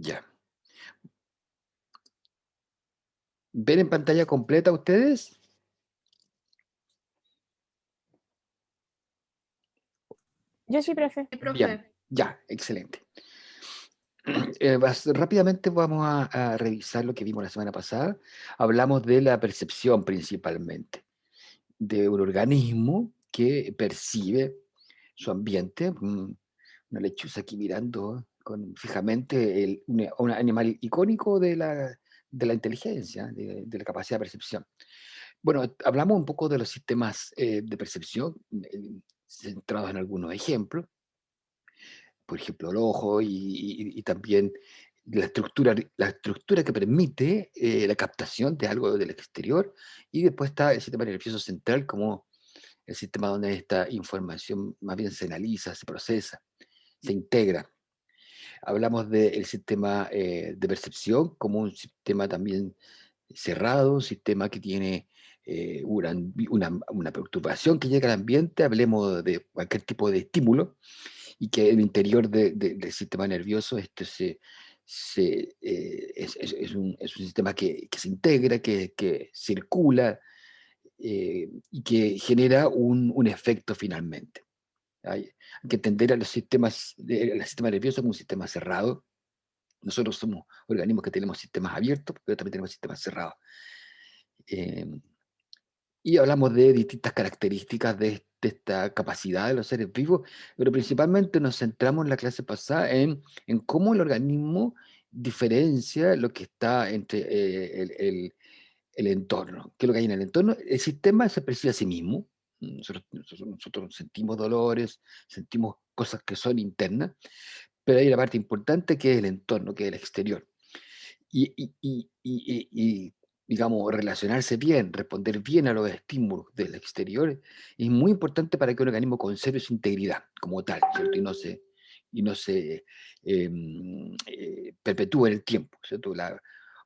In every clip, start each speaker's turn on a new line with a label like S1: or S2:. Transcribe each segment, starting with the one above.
S1: Ya. ¿Ven en pantalla completa ustedes?
S2: Yo sí, profe.
S3: Sí,
S1: Bien,
S3: profe.
S1: ya, excelente. Rápidamente vamos a revisar lo que vimos la semana pasada. Hablamos de la percepción principalmente, de un organismo que percibe su ambiente. Una lechuza aquí mirando fijamente un animal icónico de la inteligencia, de la capacidad de percepción. Bueno, hablamos un poco de los sistemas de percepción, centrados en algunos ejemplos, por ejemplo, el ojo y también la estructura que permite la captación de algo del exterior, y después está el sistema nervioso central como el sistema donde esta información más bien se analiza, se procesa, se integra. Hablamos del sistema de percepción como un sistema también cerrado, un sistema que tiene una perturbación que llega al ambiente, hablemos de cualquier tipo de estímulo, y que en el interior del sistema nervioso es un sistema que se integra, que circula y que genera un efecto finalmente. Hay que entender a el sistema nervioso como un sistema cerrado. Nosotros somos organismos que tenemos sistemas abiertos, pero también tenemos sistemas cerrados. Eh, y hablamos de distintas características de esta capacidad de los seres vivos, pero principalmente nos centramos en la clase pasada en cómo el organismo diferencia lo que está entre el entorno. ¿Qué es lo que hay en el entorno? El sistema se percibe a sí mismo. Nosotros sentimos dolores, sentimos cosas que son internas, pero hay una parte importante que es el entorno, que es el exterior. Y, digamos, relacionarse bien, responder bien a los estímulos del exterior es muy importante para que un organismo conserve su integridad como tal, ¿cierto? Y no se perpetúe en el tiempo, ¿cierto?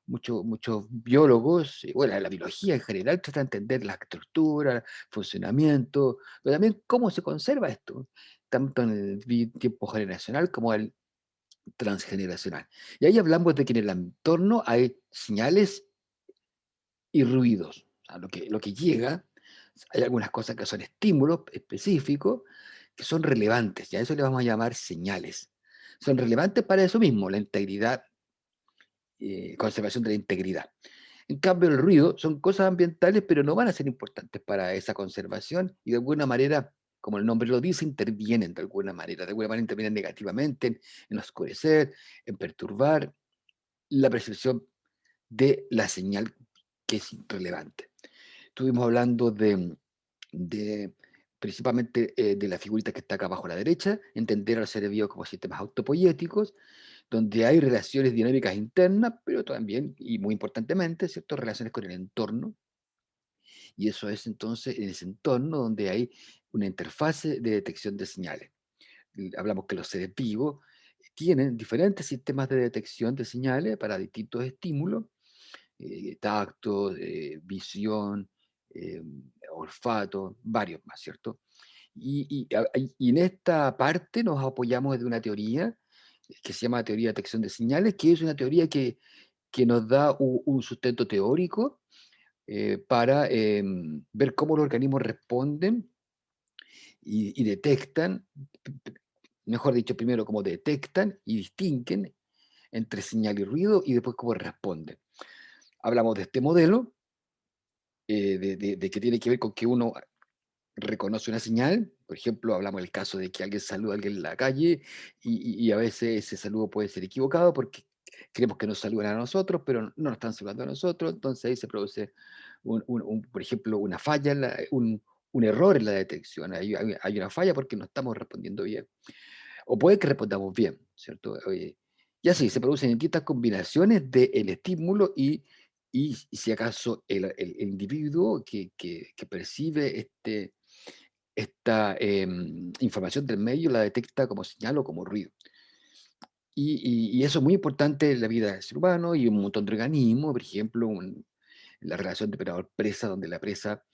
S1: Muchos biólogos, bueno, la biología en general trata de entender la estructura, funcionamiento, pero también cómo se conserva esto, tanto en el tiempo generacional como el transgeneracional. Y ahí hablamos de que en el entorno hay señales y ruidos. O sea, lo que llega, hay algunas cosas que son estímulos específicos que son relevantes, y a eso le vamos a llamar señales. Son relevantes para eso mismo, la integridad, conservación de la integridad. En cambio, el ruido son cosas ambientales, pero no van a ser importantes para esa conservación y de alguna manera, como el nombre lo dice, intervienen de alguna manera intervienen negativamente en oscurecer, en perturbar la percepción de la señal que es relevante. Estuvimos hablando de principalmente de la figurita que está acá abajo a la derecha, entender a los seres vivos como sistemas autopoyéticos, donde hay relaciones dinámicas internas, pero también, y muy importantemente, ciertas relaciones con el entorno, y eso es entonces en ese entorno donde hay una interfase de detección de señales. Hablamos que los seres vivos tienen diferentes sistemas de detección de señales para distintos estímulos, tacto, visión, eh, olfato, varios más, ¿cierto? Y en esta parte nos apoyamos de una teoría que se llama teoría de detección de señales, que es una teoría que nos da un sustento teórico para ver cómo los organismos responden y detectan, mejor dicho, primero cómo detectan y distinguen entre señal y ruido y después cómo responden. Hablamos de este modelo, de que tiene que ver con que uno reconoce una señal. Por ejemplo, hablamos del caso de que alguien saluda a alguien en la calle y a veces ese saludo puede ser equivocado porque creemos que nos saludan a nosotros, pero no nos están saludando a nosotros. Entonces ahí se produce, por ejemplo, una falla, un error en la detección. Hay una falla porque no estamos respondiendo bien. O puede que respondamos bien, ¿cierto? Y así se producen distintas combinaciones del estímulo y si acaso el individuo que percibe esta información del medio la detecta como señal o como ruido. Y eso es muy importante en la vida del ser humano y un montón de organismos, por ejemplo, la relación depredador-presa, donde la presa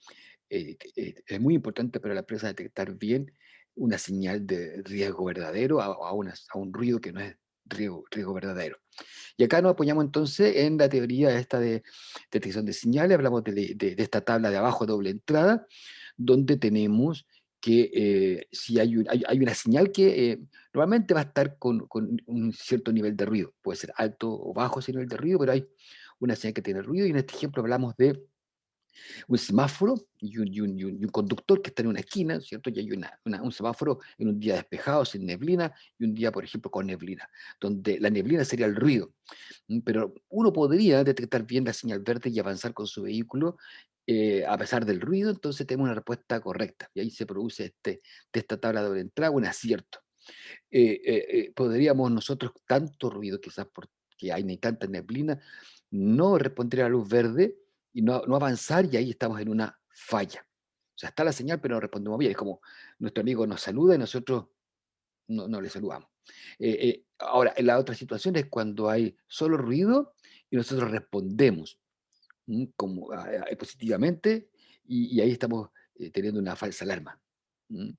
S1: es muy importante para la presa detectar bien una señal de riesgo verdadero a un ruido que no es riesgo verdadero. Y acá nos apoyamos entonces en la teoría esta de detección de señales, hablamos de esta tabla de abajo, doble entrada, donde tenemos que si hay una señal que normalmente va a estar con un cierto nivel de ruido, puede ser alto o bajo ese nivel de ruido, pero hay una señal que tiene ruido, y en este ejemplo hablamos de un semáforo y un conductor que está en una esquina, ¿cierto? Y hay un semáforo en un día despejado, sin neblina, y un día, por ejemplo, con neblina, donde la neblina sería el ruido. Pero uno podría detectar bien la señal verde y avanzar con su vehículo a pesar del ruido, entonces tenemos una respuesta correcta. Y ahí se produce de esta tabla de entrada un acierto. Podríamos nosotros, tanto ruido, quizás porque hay ni tanta neblina, no responder a la luz verde y no avanzar, y ahí estamos en una falla. O sea, está la señal, pero no respondemos bien. Es como nuestro amigo nos saluda y nosotros no le saludamos. Ahora, en la otra situación es cuando hay solo ruido y nosotros respondemos como, positivamente, y ahí estamos teniendo una falsa alarma. ¿Mm?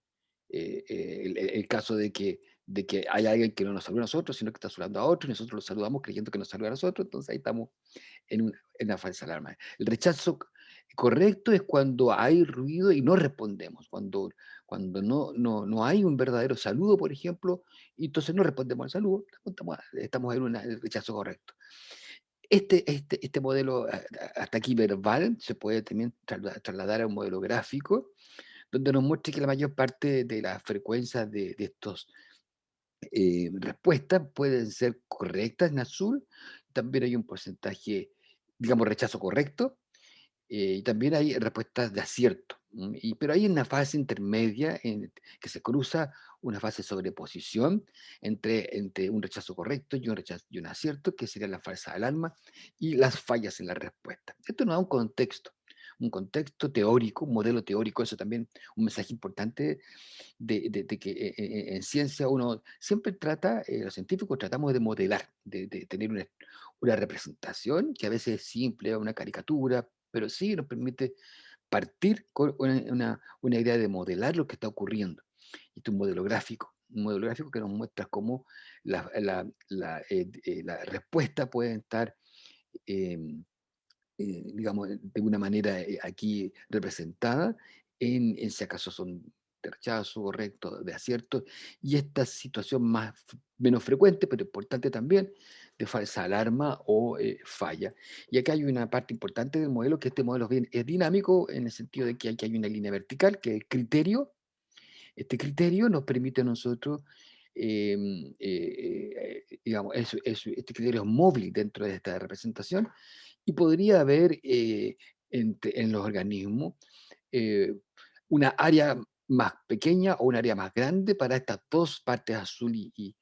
S1: El caso de que hay alguien que no nos saluda a nosotros, sino que está saludando a otro, y nosotros lo saludamos creyendo que nos saluda a nosotros, entonces ahí estamos en una falsa alarma. El rechazo correcto es cuando hay ruido y no respondemos, cuando no hay un verdadero saludo, por ejemplo, y entonces no respondemos al saludo, estamos en el rechazo correcto. Este modelo hasta aquí verbal se puede también trasladar a un modelo gráfico, donde nos muestra que la mayor parte de las frecuencias de estos respuestas pueden ser correctas en azul. También hay un porcentaje, digamos, rechazo correcto, y también hay respuestas de acierto. Pero hay una fase intermedia que se cruza una fase de sobreposición entre un rechazo correcto y un acierto, que sería la falsa alarma y las fallas en la respuesta. Esto nos da un contexto teórico, un modelo teórico. Eso también un mensaje importante de que en ciencia uno siempre trata, los científicos tratamos de modelar, de tener una representación que a veces es simple, una caricatura, pero sí nos permite partir con una idea de modelar lo que está ocurriendo. Este es un modelo gráfico que nos muestra cómo la respuesta puede estar, em, digamos, de una manera aquí representada en si acaso son de rechazo, correcto, de acierto, y esta situación menos frecuente, pero importante también, de falsa alarma o falla. Y acá hay una parte importante del modelo, que este modelo es dinámico, en el sentido de que aquí hay una línea vertical, que es el criterio. Este criterio nos permite a nosotros, digamos, este criterio es móvil dentro de esta representación, y podría haber en los organismos eh, una área más pequeña o un área más grande para estas dos partes, azul y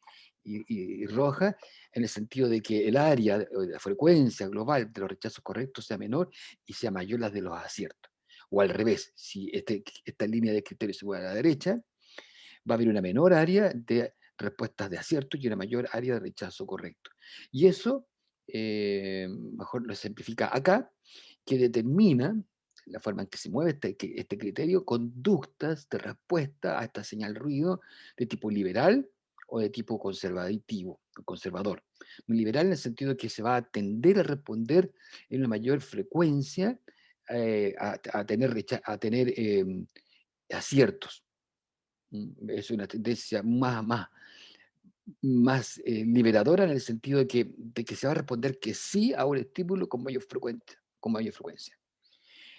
S1: roja, en el sentido de que el área de la frecuencia global de los rechazos correctos sea menor y sea mayor la de los aciertos. O al revés, si esta línea de criterios se mueve a la derecha, va a haber una menor área de respuestas de acierto y una mayor área de rechazo correcto. Y eso, mejor lo simplifica acá, que determina la forma en que se mueve este criterio, conductas de respuesta a esta señal ruido de tipo liberal o de tipo conservador. Muy liberal en el sentido de que se va a tender a responder en una mayor frecuencia, a tener aciertos. Es una tendencia más liberadora, en el sentido de que se va a responder que sí a un estímulo con mayor frecuencia.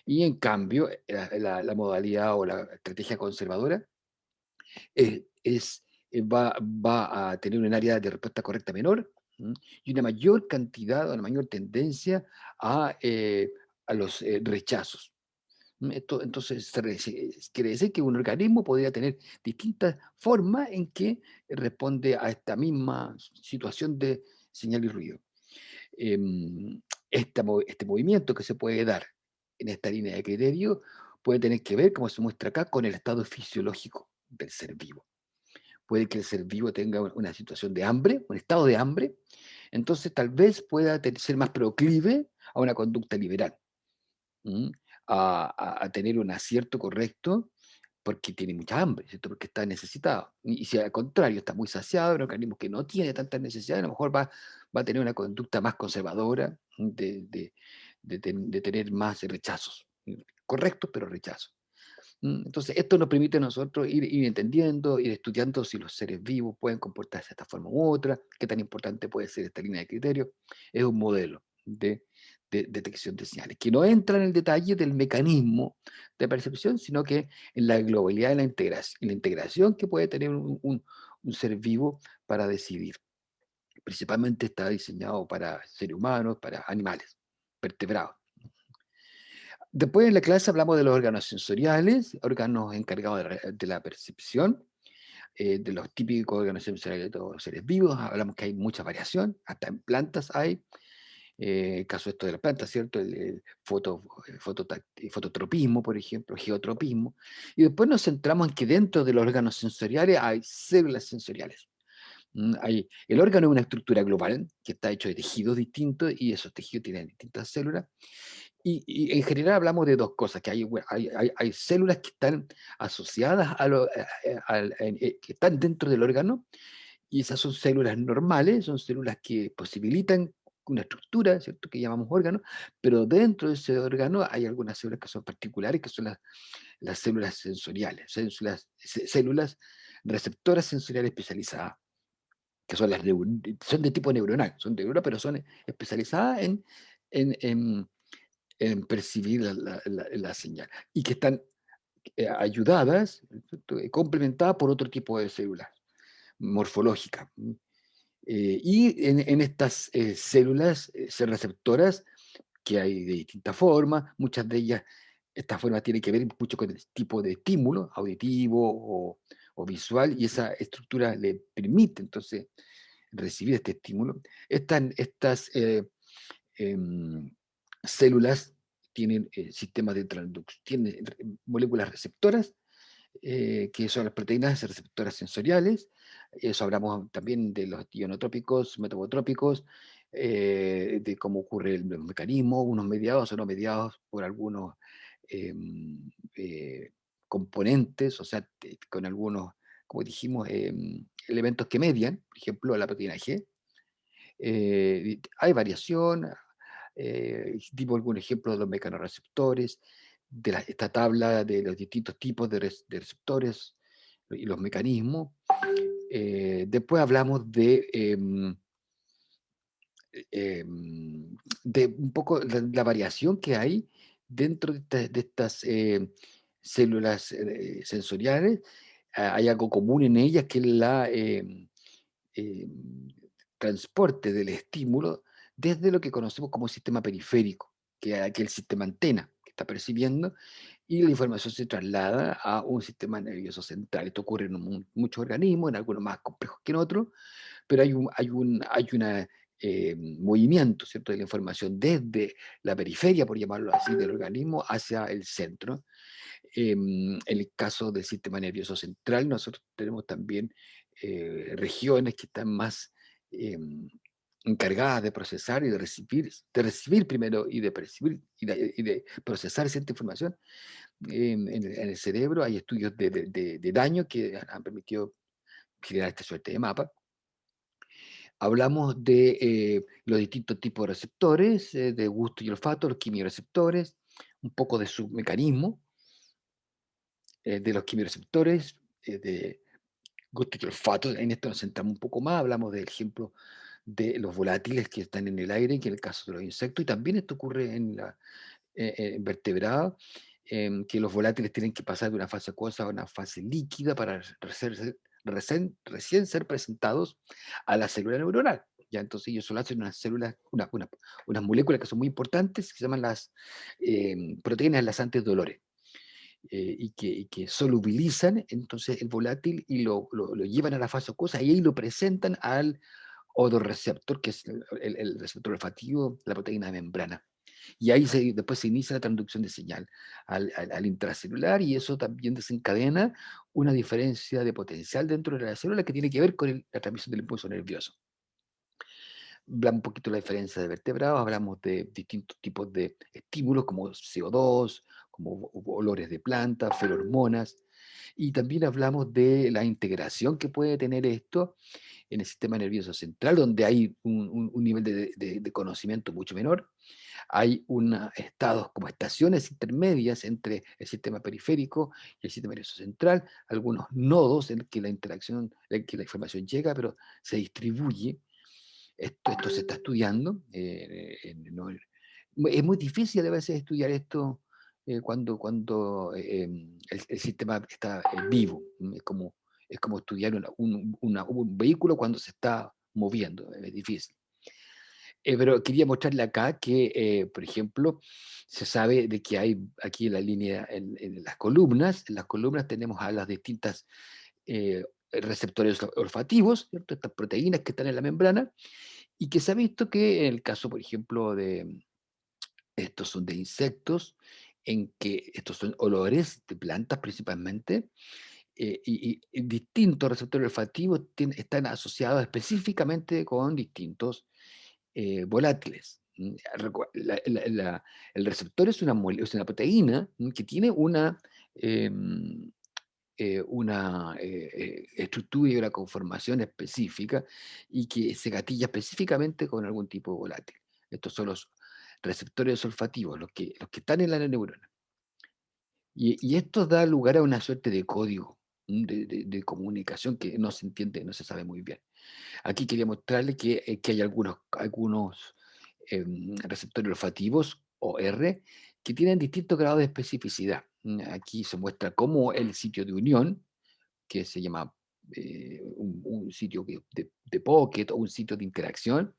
S1: Y en cambio, la modalidad o la estrategia conservadora va a tener un área de respuesta correcta menor, y una mayor cantidad o una mayor tendencia a los rechazos. Entonces, quiere decir que un organismo podría tener distintas formas en que responde a esta misma situación de señal y ruido. Em, este movimiento que se puede dar en esta línea de criterio puede tener que ver, como se muestra acá, con el estado fisiológico del ser vivo. Puede que el ser vivo tenga una situación de hambre, un estado de hambre, entonces tal vez pueda ser más proclive a una conducta liberal, ¿m? a tener un acierto correcto, porque tiene mucha hambre, ¿cierto? Porque está necesitado. Y si al contrario está muy saciado, un organismo que no tiene tanta necesidad, a lo mejor va a tener una conducta más conservadora de tener más rechazos. Correctos, pero rechazos. Entonces, esto nos permite a nosotros ir entendiendo, ir estudiando si los seres vivos pueden comportarse de esta forma u otra, qué tan importante puede ser esta línea de criterio. Es un modelo de detección de señales, que no entra en el detalle del mecanismo de percepción, sino que en la globalidad de la integración que puede tener un ser vivo para decidir. Principalmente está diseñado para seres humanos, para animales, vertebrados. Después en la clase hablamos de los órganos sensoriales, órganos encargados de la percepción, de los típicos órganos sensoriales de todos los seres vivos. Hablamos que hay mucha variación, hasta en plantas hay. El caso esto de las plantas, ¿cierto? El fototropismo, por ejemplo, geotropismo. Y después nos centramos en que dentro de los órganos sensoriales hay células sensoriales. El órgano es una estructura global que está hecho de tejidos distintos y esos tejidos tienen distintas células. Y en general hablamos de dos cosas, que hay células que están asociadas que están dentro del órgano, y esas son células normales, son células que posibilitan una estructura, ¿cierto?, que llamamos órgano, pero dentro de ese órgano hay algunas células que son particulares, que son las células sensoriales, células receptoras sensoriales especializadas, que son son de tipo neuronal, son de neurona, pero son especializadas en, en- en percibir la señal, y que están ayudadas, ¿cierto?, complementadas por otro tipo de células morfológicas. Y en estas células receptoras, que hay de distintas formas, muchas de ellas, estas formas tienen que ver mucho con el tipo de estímulo, auditivo o visual, y esa estructura le permite entonces recibir este estímulo. Estas em, células tienen sistemas de transducción, tienen moléculas receptoras, que son las proteínas receptoras sensoriales. Eso hablamos también de los ionotrópicos, metabotrópicos, de cómo ocurre el mecanismo, unos mediados o no mediados por algunos em, eh, componentes, o sea, con algunos, como dijimos, elementos que median, por ejemplo, la proteína G. Hay variación, dimos algún ejemplo de los mecanorreceptores, esta tabla de los distintos tipos de receptores y los mecanismos. Después hablamos de un poco la variación que hay dentro de estas células sensoriales. Hay algo común en ellas, que es eh, transporte del estímulo desde lo que conocemos como sistema periférico, que es el sistema antena que está percibiendo, y la información se traslada a un sistema nervioso central. Esto ocurre en muchos organismos, en algunos más complejos que en otros, pero hay una movimiento, ¿cierto?, de la información desde la periferia, por llamarlo así, del organismo hacia el centro. En el caso del sistema nervioso central, nosotros tenemos también regiones que están más encargadas de procesar y de recibir primero y de percibir y de procesar cierta información. En el cerebro hay estudios de daño que han permitido generar esta suerte de mapa. Hablamos de los distintos tipos de receptores, de gusto y olfato, los quimioreceptores, un poco de su mecanismo, de los quimioreceptores, de gusto y olfato. En esto nos centramos un poco más, hablamos del ejemplo de los volátiles que están en el aire, que en el caso de los insectos, y también esto ocurre en vertebrados, que los volátiles tienen que pasar de una fase acuosa a una fase líquida para recién ser presentados a la célula neuronal. Ya, entonces ellos solo hacen unas células, unas moléculas que son muy importantes, que se llaman las proteínas enlazantes de olores, y que solubilizan entonces el volátil y lo llevan a la fase acuosa, y ahí lo presentan al odorreceptor, que es el receptor olfativo, la proteína de membrana. Y ahí después se inicia la transducción de señal al intracelular, y eso también desencadena una diferencia de potencial dentro de la célula que tiene que ver con la transmisión del impulso nervioso. Hablamos un poquito de la diferencia de vertebrados, hablamos de distintos tipos de estímulos como CO2, como olores de plantas, ferormonas, Y también hablamos de la integración que puede tener esto en el sistema nervioso central, donde hay un nivel de conocimiento mucho menor. Hay estados como estaciones intermedias entre el sistema periférico y el sistema nervioso central, algunos nodos en que la interacción, en que la información llega, pero se distribuye. Esto se está estudiando. Es muy difícil a veces estudiar esto cuando el sistema está vivo. Es como estudiar un vehículo cuando se está moviendo, es difícil. Pero quería mostrarle acá que, por ejemplo, se sabe de que hay aquí en la línea, en en las columnas tenemos a las distintas receptores olfativos, ¿cierto? Estas proteínas que están en la membrana, y que se ha visto que en el caso, por ejemplo, de estos son de insectos, en que estos son olores de plantas principalmente, y distintos receptores olfativos están asociados específicamente con distintos volátiles. El receptor es una proteína que tiene una estructura y una conformación específica y que se gatilla específicamente con algún tipo de volátil. Estos son los receptores olfativos, los que están en la neurona. Y esto da lugar a una suerte de código de comunicación que no se entiende, no se sabe muy bien. Aquí quería mostrarle que hay algunos receptores olfativos, o R, que tienen distintos grados de especificidad. Aquí se muestra cómo el sitio de unión, que se llama un sitio de Pocket o un sitio de interacción,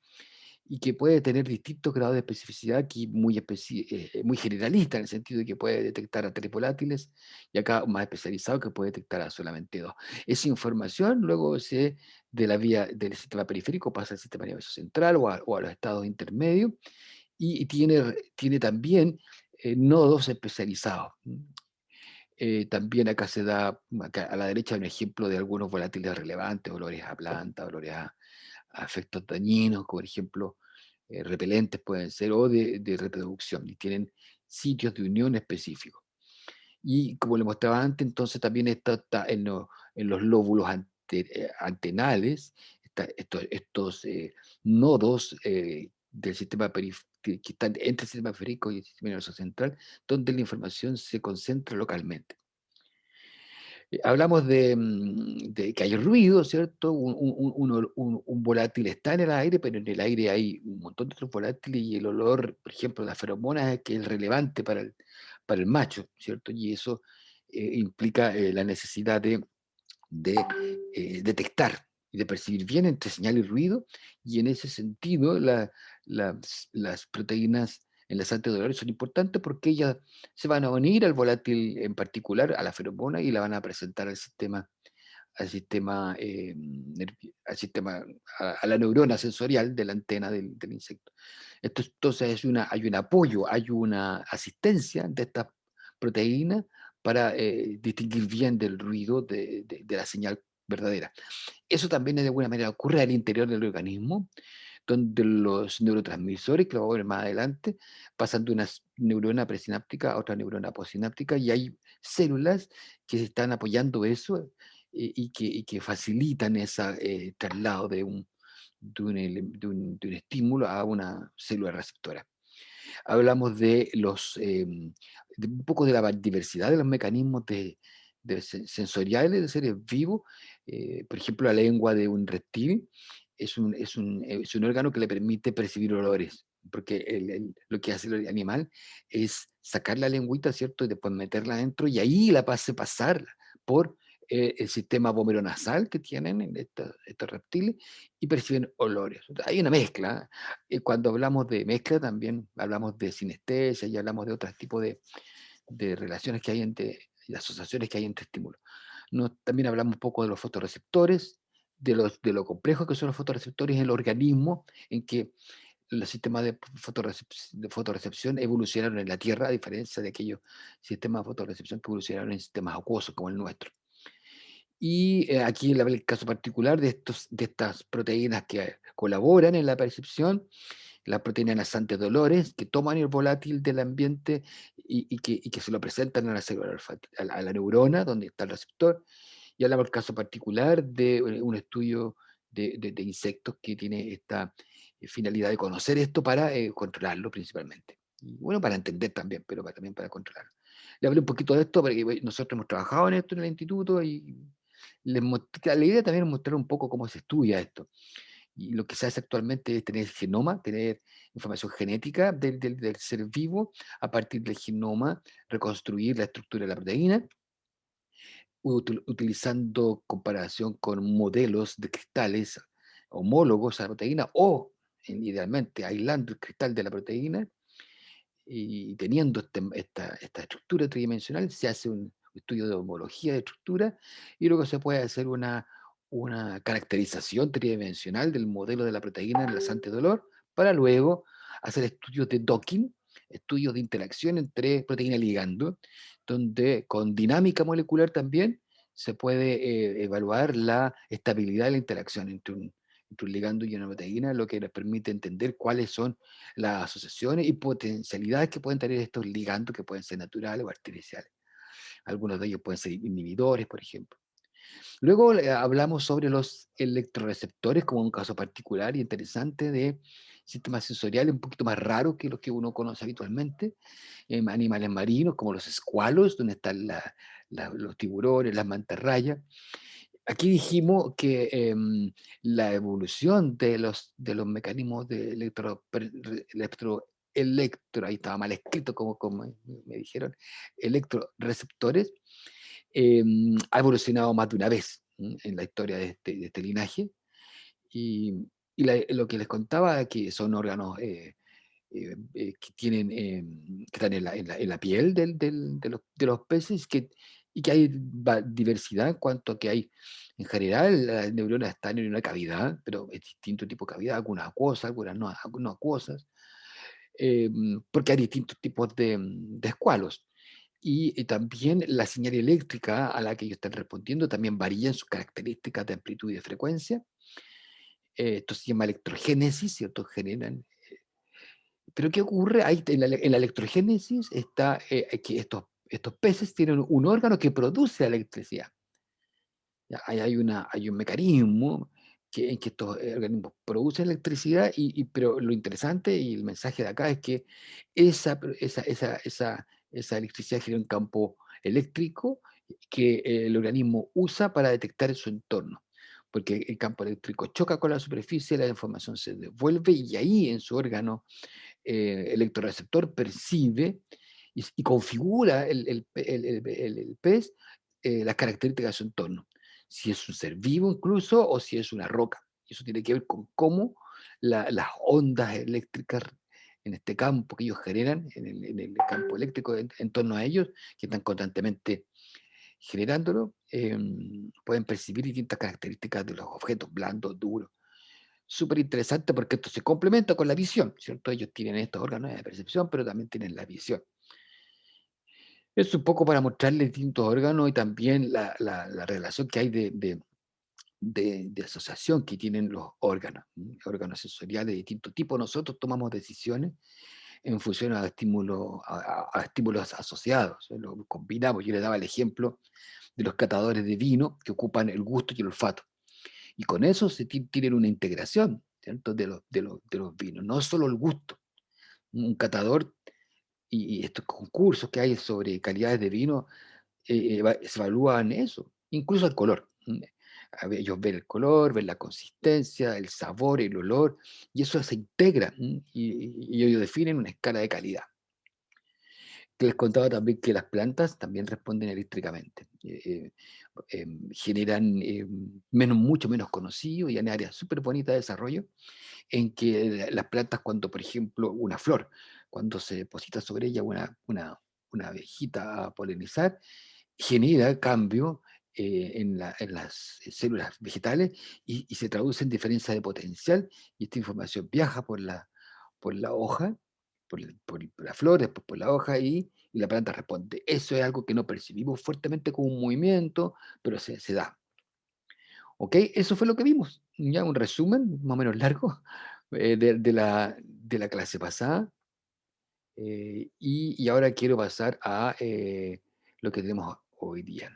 S1: y que puede tener distintos grados de especificidad, aquí muy generalista, en el sentido de que puede detectar a tres volátiles, y acá más especializado que puede detectar a solamente dos. Esa información luego de la vía del sistema periférico pasa al sistema nervioso central o a los estados intermedios, y tiene también nodos especializados. También acá acá a la derecha hay un ejemplo de algunos volátiles relevantes, olores a planta, olores a efectos dañinos, como por ejemplo repelentes pueden ser, o de reproducción, y tienen sitios de unión específicos. Y como le mostraba antes, entonces también está en los lóbulos antenales, estos nodos del sistema que están entre el sistema periférico y el sistema nervioso central, donde la información se concentra localmente. Hablamos de que hay ruido, ¿cierto? Un volátil está en el aire, pero en el aire hay un montón de otros volátiles y el olor, por ejemplo, de las feromonas es que es relevante para el macho, ¿cierto? Y eso implica la necesidad de detectar y de percibir bien entre señal y ruido, y en ese sentido las proteínas enlazantes de dolores son importantes porque ellas se van a unir al volátil en particular, a la feromona, y la van a presentar al sistema, a la neurona sensorial de la antena del insecto. Entonces hay un apoyo, hay una asistencia de esta proteína para distinguir bien del ruido de la señal verdadera. Eso también de alguna manera ocurre al interior del organismo, donde los neurotransmisores, que lo vamos a ver más adelante, pasan de una neurona presináptica a otra neurona postsináptica, y hay células que se están apoyando eso y que facilitan ese traslado de un estímulo a una célula receptora. Hablamos de un poco de la diversidad de los mecanismos sensoriales de seres vivos. Por ejemplo, la lengua de un reptil es un órgano que le permite percibir olores, porque lo que hace el animal es sacar la lengüita, ¿cierto? Y después meterla adentro, y ahí la hace pasar por el sistema vomeronasal que tienen estos reptiles, y perciben olores. Hay una mezcla. Cuando hablamos de mezcla también hablamos de sinestesia y hablamos de otros tipos de relaciones que hay de asociaciones que hay entre estímulos. También hablamos un poco de los fotorreceptores, de lo complejo que son los fotorreceptores en el organismo, en que los sistemas de fotorrecepción evolucionaron en la Tierra, a diferencia de aquellos sistemas de fotorrecepción que evolucionaron en sistemas acuosos como el nuestro. Y aquí el caso particular de estas proteínas que colaboran en la percepción, las proteínas nasantes dolores, que toman el volátil del ambiente y que se lo presentan a la célula a la neurona, donde está el receptor. Y hablamos del caso particular de un estudio de insectos que tiene esta finalidad de conocer esto para controlarlo principalmente. Y bueno, para entender también, pero también para controlarlo. Le hablé un poquito de esto porque nosotros hemos trabajado en esto en el instituto y la idea también es mostrar un poco cómo se estudia esto. Y lo que se hace actualmente es tener genoma, tener información genética del ser vivo, a partir del genoma reconstruir la estructura de la proteína, utilizando comparación con modelos de cristales homólogos a la proteína o, idealmente, aislando el cristal de la proteína y teniendo esta estructura tridimensional, se hace un estudio de homología de estructura y luego se puede hacer una caracterización tridimensional del modelo de la proteína enlazante dolor para luego hacer estudios de docking, estudios de interacción entre proteína y ligando, donde con dinámica molecular también se puede evaluar la estabilidad de la interacción entre un ligando y una proteína, lo que nos permite entender cuáles son las asociaciones y potencialidades que pueden tener estos ligandos, que pueden ser naturales o artificiales. Algunos de ellos pueden ser inhibidores, por ejemplo. Luego hablamos sobre los electroreceptores como un caso particular y interesante de sistemas sensoriales un poquito más raros que los que uno conoce habitualmente, animales marinos como los escualos, donde están los tiburones, las mantarrayas. Aquí dijimos que la evolución de los mecanismos de ahí estaba mal escrito como me dijeron, electroreceptores, ha evolucionado más de una vez en la historia de este linaje. Y lo que les contaba, que son órganos que están en la piel de los peces, y que hay diversidad en cuanto a que hay, en general, las neuronas están en una cavidad, pero es distinto tipo de cavidad, algunas acuosas, algunas no acuosas, porque hay distintos tipos de escualos. Y también la señal eléctrica a la que ellos están respondiendo también varía en sus características de amplitud y de frecuencia. Esto se llama electrogénesis, ¿cierto? Generan. Pero ¿qué ocurre? Ahí en la electrogénesis está que estos peces tienen un órgano que produce electricidad. ¿Ya? Ahí hay un mecanismo en que estos organismos producen electricidad, pero lo interesante y el mensaje de acá es que esa electricidad genera un campo eléctrico que el organismo usa para detectar su entorno. Porque el campo eléctrico choca con la superficie, la información se devuelve y ahí en su órgano electroreceptor percibe y configura el pez las características de su entorno. Si es un ser vivo incluso o si es una roca. Y eso tiene que ver con cómo las ondas eléctricas en este campo que ellos generan, en el campo eléctrico en torno a ellos, que están constantemente generándolo, pueden percibir distintas características de los objetos blandos, duros. Súper interesante porque esto se complementa con la visión, ¿cierto? Ellos tienen estos órganos de percepción, pero también tienen la visión. Es un poco para mostrarles distintos órganos y también la relación que hay de asociación que tienen los órganos, órganos sensoriales de distinto tipo. Nosotros tomamos decisiones en función a estímulos, a estímulos asociados, lo combinamos. Yo les daba el ejemplo de los catadores de vino que ocupan el gusto y el olfato. Y con eso tienen una integración, ¿cierto? De los vinos, no solo el gusto. Un catador y estos concursos que hay sobre calidades de vino se evalúan eso, incluso el color. Ellos ven el color, ven la consistencia, el sabor, el olor, y eso se integra y ellos definen una escala de calidad. Que les contaba también que las plantas también responden eléctricamente. Generan mucho menos conocido y en áreas súper bonitas de desarrollo, en que las plantas, cuando, por ejemplo, una flor, cuando se deposita sobre ella una abejita a polinizar, genera cambio en las células vegetales y se traduce en diferencia de potencial, y esta información viaja por la hoja, por la flor, después por la hoja y la planta responde. Eso es algo que no percibimos fuertemente como un movimiento, pero se da. ¿Ok? Eso fue lo que vimos. Ya un resumen más o menos largo, de la clase pasada, y ahora quiero pasar a lo que tenemos hoy día.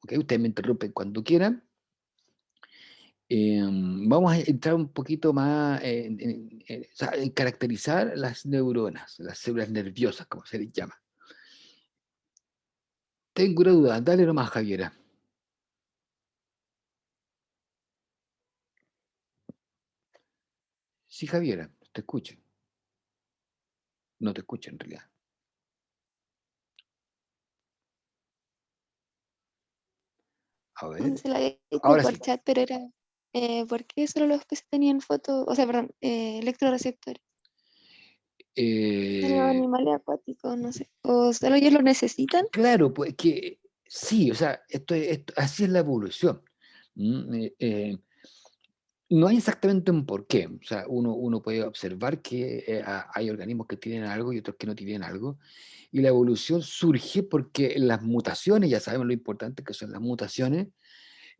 S1: ¿Ok? Ustedes me interrumpen cuando quieran. Vamos a entrar un poquito más o sea, en caracterizar las neuronas, las células nerviosas, como se les llama. Tengo una duda, dale nomás, Javiera. Sí, Javiera, te escucho. No te escucho en realidad. A ver,
S2: Se la había hecho
S1: ahora
S2: por
S1: sí.
S2: chat, pero era ¿por qué solo los peces tenían fotos, o sea, perdón, electroreceptores? De los
S1: Eh,
S2: animales acuáticos, no sé. O solo ellos lo necesitan.
S1: claro, pues que sí, o sea, así es la evolución. No hay exactamente un porqué. O sea, uno puede observar que hay organismos que tienen algo y otros que no tienen algo. Y la evolución surge porque las mutaciones, ya sabemos lo importante que son las mutaciones,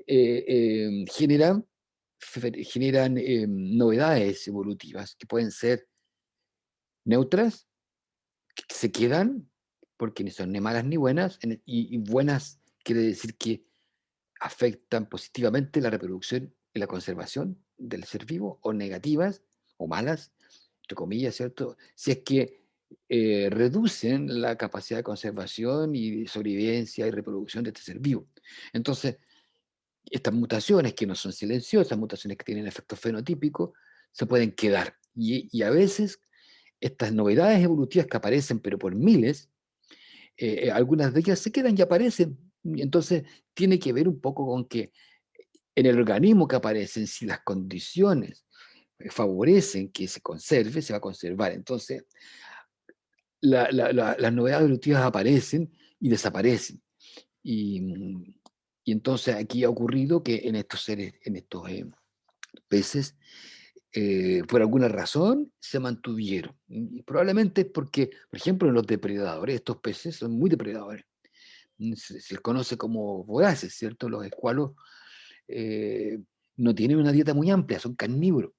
S1: generan, generan novedades evolutivas que pueden ser neutras, que se quedan, porque ni son ni malas ni buenas, y buenas quiere decir que afectan positivamente la reproducción y la conservación del ser vivo, o negativas, o malas, entre comillas, ¿cierto? Si es que reducen la capacidad de conservación y sobrevivencia y reproducción de este ser vivo. Entonces, estas mutaciones que no son silenciosas, mutaciones que tienen efectos fenotípicos, se pueden quedar. Y a veces estas novedades evolutivas que aparecen, pero por miles, algunas de ellas se quedan y aparecen. Y entonces tiene que ver un poco con que en el organismo que aparecen, si las condiciones favorecen que se conserve, se va a conservar. Entonces, las novedades evolutivas aparecen y desaparecen. Y, y entonces aquí ha ocurrido que en estos seres, en estos peces, por alguna razón se mantuvieron. Y probablemente es porque, por ejemplo, los depredadores, estos peces son muy depredadores. Se les conoce como voraces, ¿cierto? Los escualos eh, no tienen una dieta muy amplia, son carnívoros.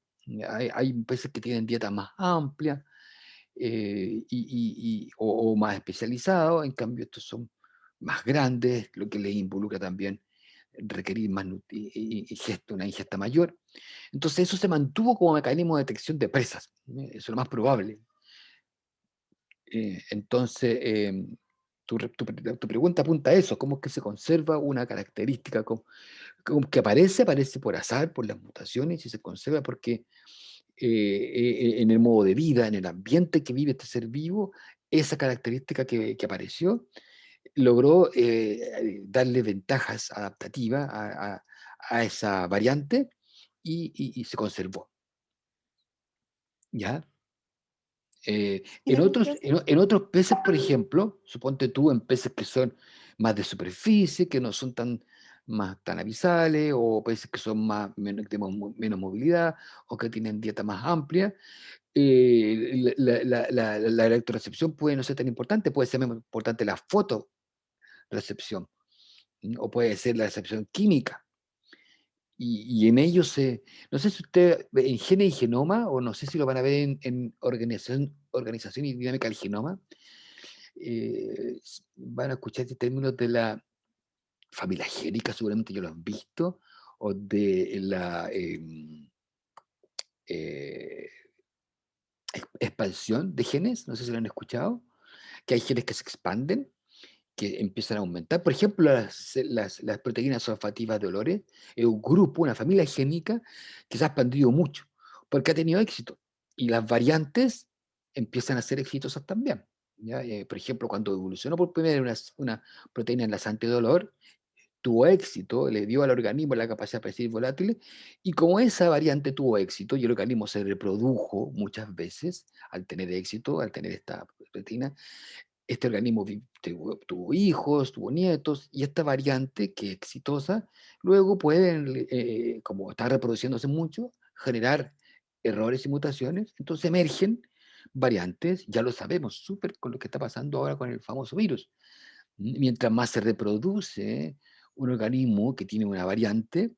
S1: Hay peces que tienen dieta más amplia o más especializados, en cambio estos son más grandes, lo que les involucra también requerir más una ingesta mayor. Entonces eso se mantuvo como mecanismo de detección de presas, eso es lo más probable. Entonces, tu pregunta apunta a eso, ¿cómo es que se conserva una característica como que aparece por azar, por las mutaciones, y se conserva porque en el modo de vida, en el ambiente que vive este ser vivo, esa característica que apareció logró darle ventajas adaptativas a esa variante y se conservó, ¿ya?
S2: Y los peces,
S1: En otros peces, por ejemplo, suponte tú en peces que son más de superficie, que no son tan abisales, o peces que son menos movilidad, o que tienen dieta más amplia, la electrorecepción puede no ser tan importante, puede ser más importante la fotorecepción, o puede ser la recepción química. Y en ellos no sé si usted ve en Gene y Genoma, o no sé si lo van a ver en Organización y Dinámica del Genoma, van a escuchar este términos de la familia génica, seguramente ya lo han visto, o de la eh, expansión de genes, no sé si lo han escuchado, que hay genes que se expanden, que empiezan a aumentar. Por ejemplo, las proteínas olfativas de olores es un grupo, una familia génica que se ha expandido mucho, porque ha tenido éxito. Y las variantes empiezan a ser exitosas también. ¿Ya? Por ejemplo, cuando evolucionó por primera vez una proteína enlazante de olor, tuvo éxito, le dio al organismo la capacidad de predecir volátiles, y como esa variante tuvo éxito y el organismo se reprodujo muchas veces al tener éxito, al tener esta proteína, este organismo tuvo hijos, tuvo nietos, y esta variante, que es exitosa, luego puede, como está reproduciéndose mucho, generar errores y mutaciones, entonces emergen variantes, ya lo sabemos, súper con lo que está pasando ahora con el famoso virus. Mientras más se reproduce un organismo que tiene una variante,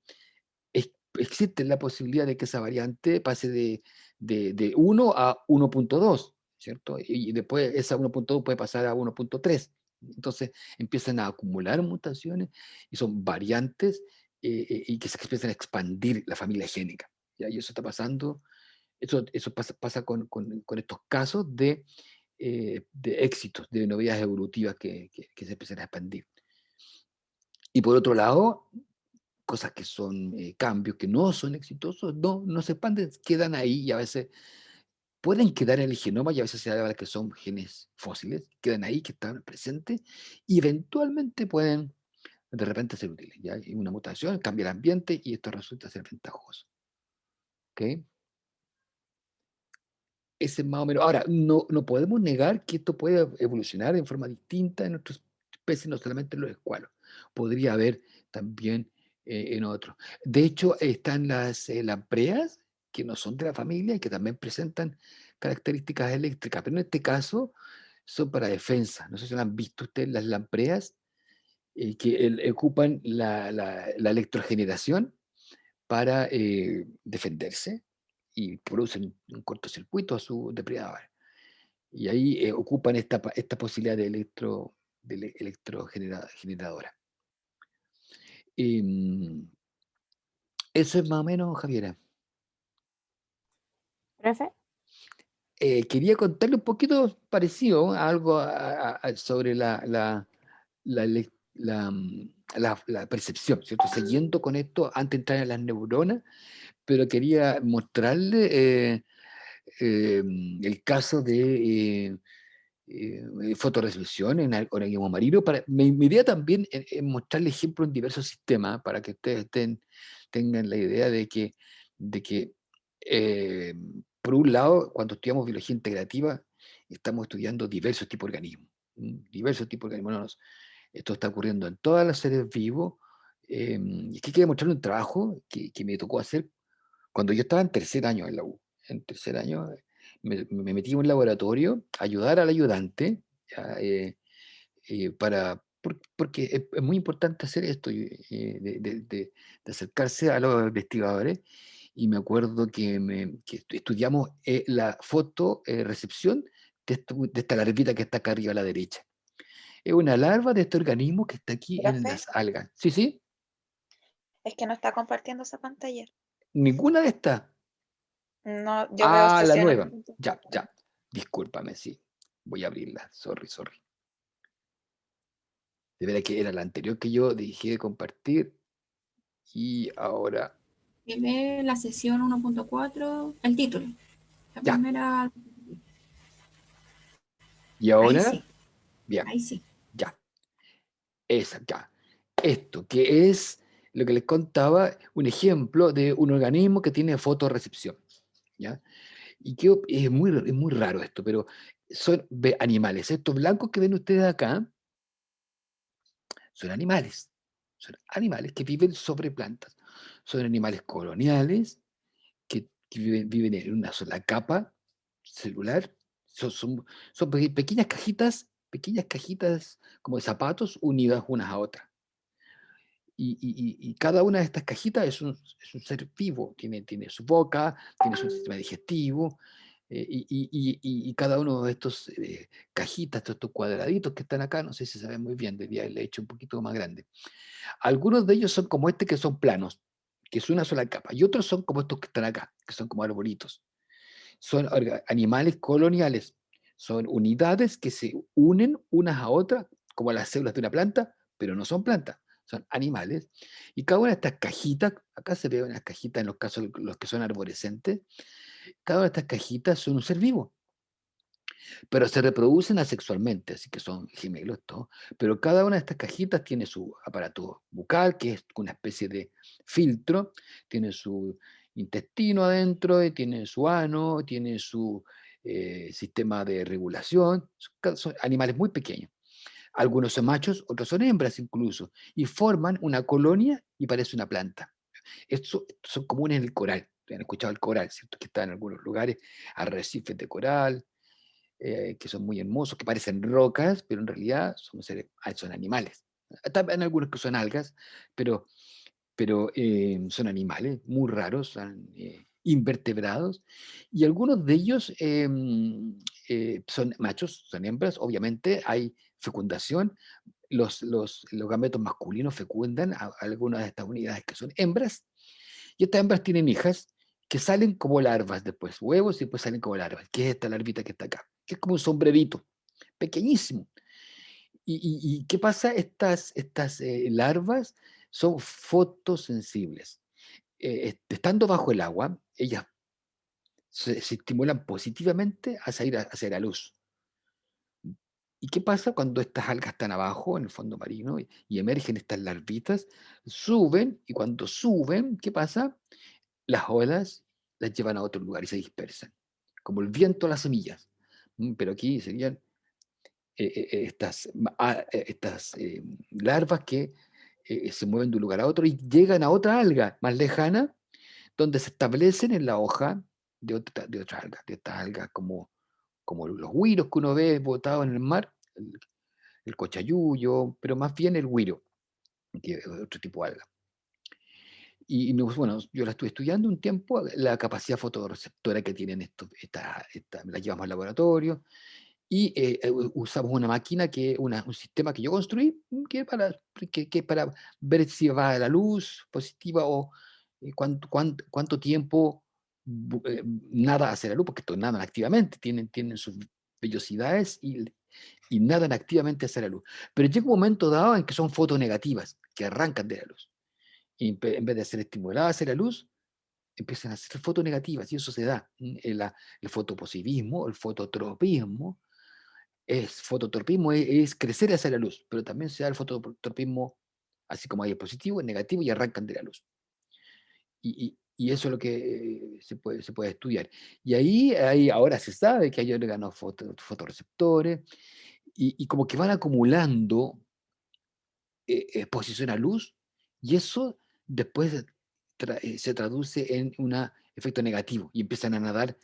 S1: es existe la posibilidad de que esa variante pase de 1 a 1.2, ¿cierto? Y después esa 1.2 puede pasar a 1.3. Entonces empiezan a acumular mutaciones y son variantes y que se empiezan a expandir la familia génica. ¿Ya? Y eso está pasando, eso pasa con estos casos de éxitos, de novedades evolutivas que se empiezan a expandir. Y por otro lado, cosas que son cambios que no son exitosos, no se expanden, quedan ahí y a veces pueden quedar en el genoma y a veces se habla que son genes fósiles, quedan ahí, que están presentes y eventualmente pueden de repente ser útiles. ¿Ya? Hay una mutación, cambia el ambiente y esto resulta ser ventajoso. ¿Ok? Ese es más o menos. Ahora, no podemos negar que esto puede evolucionar en forma distinta en otras especies, no solamente en los escualos. Podría haber también en otros. De hecho, están las lampreas, que no son de la familia y que también presentan características eléctricas, pero en este caso son para defensa. No sé si lo han visto ustedes, las lampreas, que ocupan la electrogeneración para defenderse y producen un cortocircuito a su depredador. Y ahí ocupan esta posibilidad de electrogeneradora. Mm, eso es más o menos, Javiera.
S3: Profe,
S1: Quería contarle un poquito parecido a algo sobre la, elec- la percepción, ¿cierto? Siguiendo con esto, antes de entrar en las neuronas, pero quería mostrarle el caso de fotoresolución en organismo marino. Mi idea también es mostrarle ejemplos en diversos sistemas para que ustedes tengan la idea de que eh, por un lado, cuando estudiamos biología integrativa, estamos estudiando diversos tipos de organismos. Diversos tipos de organismos. Esto está ocurriendo en todas las seres vivos. Y aquí quería mostrarle un trabajo que me tocó hacer cuando yo estaba en tercer año en la U. En tercer año me metí en un laboratorio a ayudar al ayudante, ya, porque es muy importante hacer esto, de acercarse a los investigadores. Y me acuerdo que estudiamos la fotorecepción de esta larvita que está acá arriba a la derecha. Es una larva de este organismo que está aquí en
S4: Profe,
S1: las algas. Sí, sí,
S4: es que no está compartiendo esa pantalla.
S1: ninguna de estas.
S4: No, yo veo
S1: Ah, la
S4: sesión
S1: nueva. Ya,
S4: 1.4.
S1: ya. Discúlpame, sí. Voy a abrirla. Sorry, sorry. De verdad que era la anterior que yo dejé de compartir y ahora.
S5: Y ve la sesión 1.4, el título, la
S1: Ya.
S5: primera,
S1: Y
S5: ahí
S1: ahora,
S5: sí,
S1: bien,
S5: ahí sí.
S1: ya. Esa, ya. Esto, que es lo que les contaba, un ejemplo de un organismo que tiene fotorrecepción. ¿Ya? Y que es muy raro esto, pero son animales. Estos blancos que ven ustedes acá son animales. Son animales que viven sobre plantas. Son animales coloniales que viven en una sola capa celular. Son pequeñas cajitas como de zapatos unidas unas a otras. Y cada una de estas cajitas es un ser vivo, tiene su boca, tiene su sistema digestivo, y cada uno de estos cajitas, estos cuadraditos que están acá, no sé si se ven muy bien, debería haberle hecho un poquito más grande. Algunos de ellos son como este que son planos, que es una sola capa, y otros son como estos que están acá, que son como arbolitos. Son animales coloniales, son unidades que se unen unas a otras, como las células de una planta, pero no son plantas, son animales. Y cada una de estas cajitas, acá se ve unas cajitas en los casos de los que son arborescentes, cada una de estas cajitas son un ser vivo, pero se reproducen asexualmente, así que son gemelos todos. Pero cada una de estas cajitas tiene su aparato bucal, que es una especie de filtro, tiene su intestino adentro, y tiene su ano, tiene su sistema de regulación. Son animales muy pequeños. Algunos son machos, otros son hembras incluso, y forman una colonia y parece una planta. Estos son comunes en el coral. Han escuchado el coral, ¿cierto? Que está en algunos lugares, arrecifes de coral, que son muy hermosos, que parecen rocas, pero en realidad son animales. También algunos que son algas, pero pero son animales muy raros, son invertebrados, y algunos de ellos son machos, son hembras, obviamente hay fecundación, los gametos masculinos fecundan a algunas de estas unidades que son hembras, y estas hembras tienen hijas que salen como larvas después, huevos y después salen como larvas, que es esta larvita que está acá, que es como un sombrerito, pequeñísimo. ¿Y qué pasa? Estas larvas son fotosensibles. Estando bajo el agua, ellas se estimulan positivamente hacia la luz. ¿Y qué pasa cuando estas algas están abajo, en el fondo marino, y emergen estas larvitas? Suben, y cuando suben, ¿qué pasa? Las olas las llevan a otro lugar y se dispersan, como el viento a las semillas. Pero aquí serían estas larvas que se mueven de un lugar a otro y llegan a otra alga más lejana, donde se establecen en la hoja de otra alga, de estas algas como los güiros que uno ve botados en el mar, el cochayuyo, pero más bien el güiro, que es otro tipo de alga. Bueno, yo la estuve estudiando un tiempo, la capacidad fotorreceptora que tienen la llevamos al laboratorio, y usamos una máquina, un sistema que yo construí, que es para ver si va a la luz positiva o cuánto tiempo nada hacia la luz, porque estos nadan activamente, tienen sus vellosidades y nadan activamente hacia la luz. Pero llega un momento dado en que son fotonegativas, que arrancan de la luz. Y en vez de ser estimuladas hacia la luz, empiezan a ser fotonegativas, y eso se da. El fotopositivismo, el fototropismo. Fototropismo es crecer hacia la luz, pero también se da el fototropismo, así como hay el positivo, el negativo, y arrancan de la luz. Y eso es lo que se puede estudiar. Y ahora se sabe que hay órganos fotorreceptores, y como que van acumulando exposición a luz, y eso después se traduce en un efecto negativo, y empiezan a nadar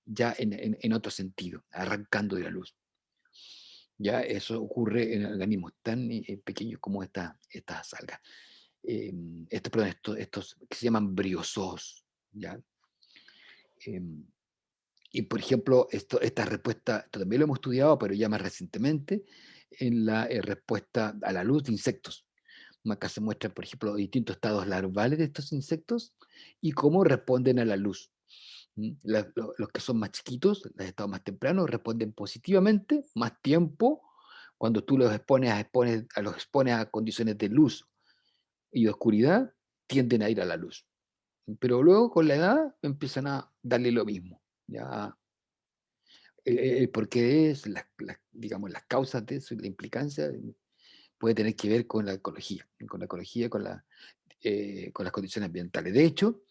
S1: ya en otro sentido, arrancando de la luz. Ya eso ocurre en organismos tan pequeños como estas algas. Estos que se llaman briozoos, ¿ya? Em, y por ejemplo, esta respuesta, esto también lo hemos estudiado, pero ya más recientemente, en la respuesta a la luz de insectos. Acá se muestran, por ejemplo, distintos estados larvales de estos insectos y cómo responden a la luz. Los que son más chiquitos, los estados más tempranos, responden positivamente, más tiempo, cuando tú los expones a condiciones de luz y de oscuridad, tienden a ir a la luz. Pero luego, con la edad, empiezan a darle lo mismo. Ya, el porqué es, digamos, las causas de eso, la implicancia, puede tener que ver con la ecología, con las condiciones ambientales. De hecho,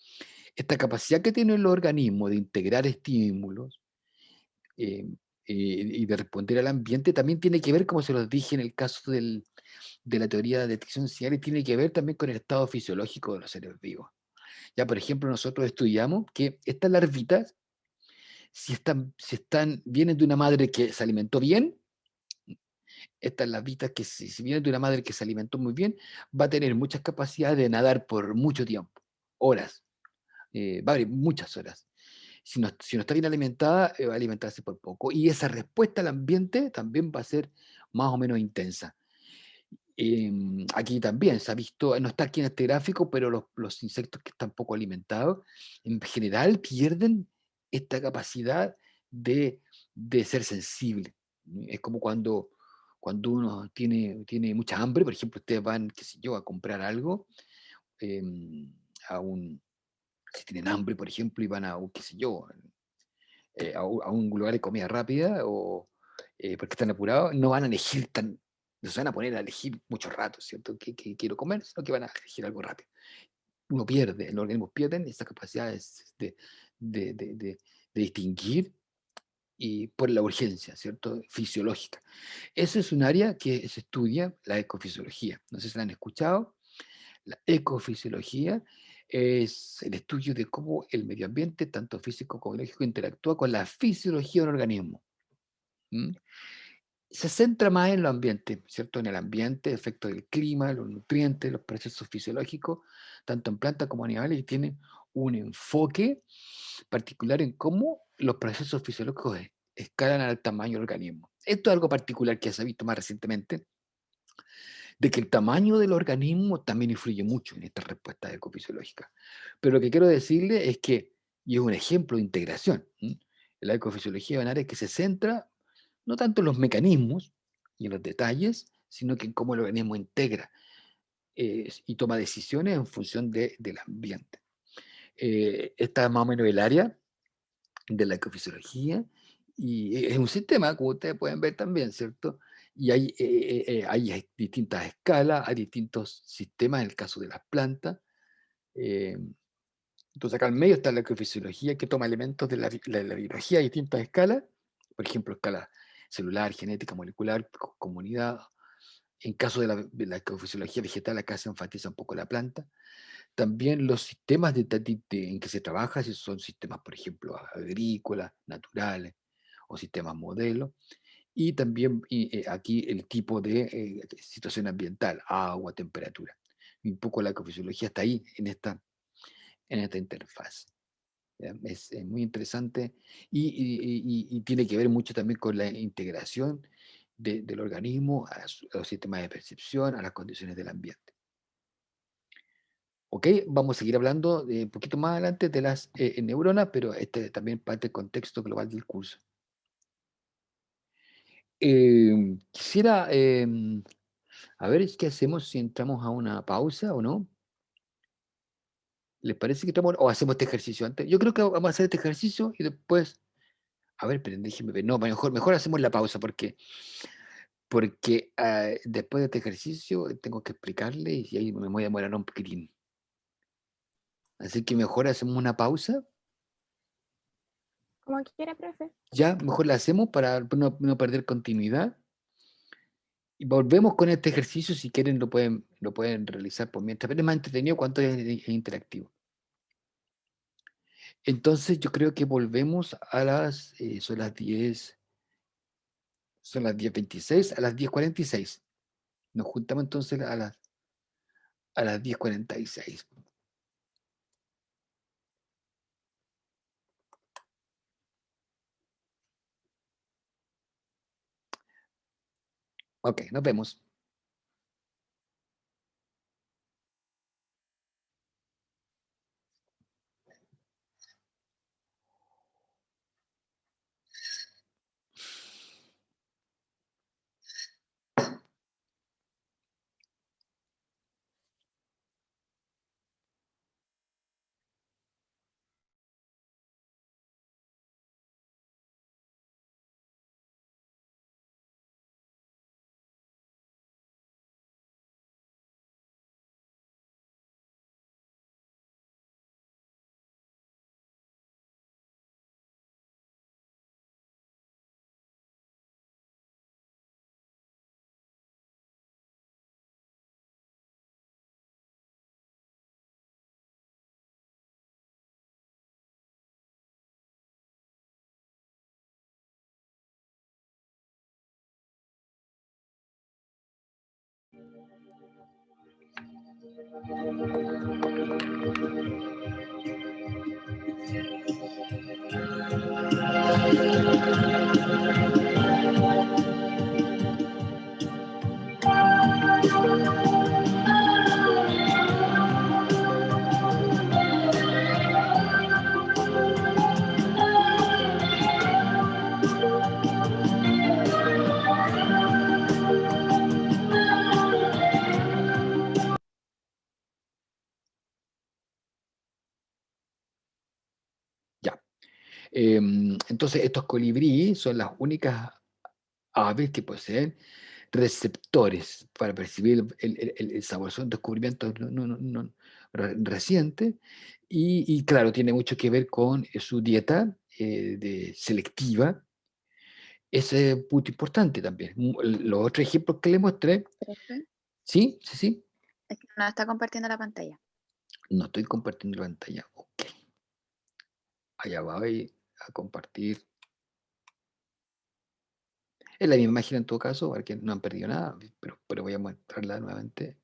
S1: esta capacidad que tiene el organismo de integrar estímulos y de responder al ambiente también tiene que ver, como se los dije en el caso de la teoría de detección señal, tiene que ver también con el estado fisiológico de los seres vivos. Ya, por ejemplo, nosotros estudiamos que estas larvitas, vienen de una madre que se alimentó bien, estas larvitas que si vienen de una madre que se alimentó muy bien, va a tener muchas capacidades de nadar por mucho tiempo, horas, va a haber muchas horas. Si no está bien alimentada, va a alimentarse por poco. Y esa respuesta al ambiente también va a ser más o menos intensa. Aquí también se ha visto, no está aquí en este gráfico, pero los insectos que están poco alimentados, en general pierden esta capacidad de ser sensible. Es como cuando uno tiene mucha hambre, por ejemplo, ustedes van, qué sé yo, a comprar algo, a un, si tienen hambre, por ejemplo, y van a, qué sé yo, a un lugar de comida rápida, o porque están apurados, no se van a poner a elegir mucho rato, ¿cierto? ¿Qué quiero comer? Sino que van a elegir algo rápido. Uno pierde, los organismos pierden esa capacidad de distinguir y por la urgencia, ¿cierto? Fisiológica. Eso es un área que se estudia, la ecofisiología. No sé si la han escuchado. La ecofisiología es el estudio de cómo el medio ambiente, tanto físico como biológico, interactúa con la fisiología de un organismo. ¿Mm? se centra más en lo ambiente, ¿cierto? En el ambiente, efectos del clima, los nutrientes, los procesos fisiológicos, tanto en plantas como animales, y tiene un enfoque particular en cómo los procesos fisiológicos escalan al tamaño del organismo. Esto es algo particular que se ha visto más recientemente, de que el tamaño del organismo también influye mucho en estas respuestas ecofisiológicas. Pero lo que quiero decirle es que, y es un ejemplo de integración, la ecofisiología de Benares que se centra no tanto en los mecanismos y en los detalles, sino que en cómo el organismo integra y toma decisiones en función del ambiente. Esta es más o menos el área de la ecofisiología y es un sistema, como ustedes pueden ver también, ¿cierto? Y hay distintas escalas, hay distintos sistemas en el caso de las plantas. eh, entonces acá al medio está la ecofisiología que toma elementos de la biología a distintas escalas, por ejemplo, escala celular, genética, molecular, comunidad. En caso de la ecofisiología vegetal, acá se enfatiza un poco la planta. También los sistemas en que se trabaja, si son sistemas, por ejemplo, agrícolas, naturales, o sistemas modelos. Y también aquí el tipo de situación ambiental, agua, temperatura. Y un poco la ecofisiología está ahí, en esta interfaz. ¿Ya? Es muy interesante y tiene que ver mucho también con la integración del organismo a los sistemas de percepción, a las condiciones del ambiente. Ok, vamos a seguir hablando un poquito más adelante de las neuronas, pero este es también parte del contexto global del curso. Quisiera, a ver, ¿qué hacemos si entramos a una pausa o no? ¿Les parece que estamos, o hacemos este ejercicio antes? Yo creo que vamos a hacer este ejercicio y después, a ver, pero déjenme ver, no, mejor hacemos la pausa porque después de este ejercicio tengo que explicarle y ahí me voy a demorar un poquitín. Así que mejor hacemos una pausa.
S5: Como quiera, profe.
S1: Ya, mejor la hacemos para no perder continuidad. Y volvemos con este ejercicio, si quieren lo pueden realizar por mientras, pero es más entretenido cuanto es interactivo. Entonces yo creo que volvemos a son las 10, son las 10:26, a las 10:46. Nos juntamos entonces a las 10:46. Ok, nos vemos. Ya. Entonces estos colibríes son las únicas aves que poseen receptores para percibir el sabor. Son descubrimientos recientes y claro, tiene mucho que ver con su dieta selectiva. Es muy importante también. Los otros ejemplos que le mostré,
S4: Profe,
S1: sí, sí, sí,
S4: es que no está compartiendo la pantalla.
S1: no estoy compartiendo la pantalla. Ok, allá voy a compartir. Es la misma imagen en todo caso, porque no han perdido nada, pero voy a mostrarla nuevamente.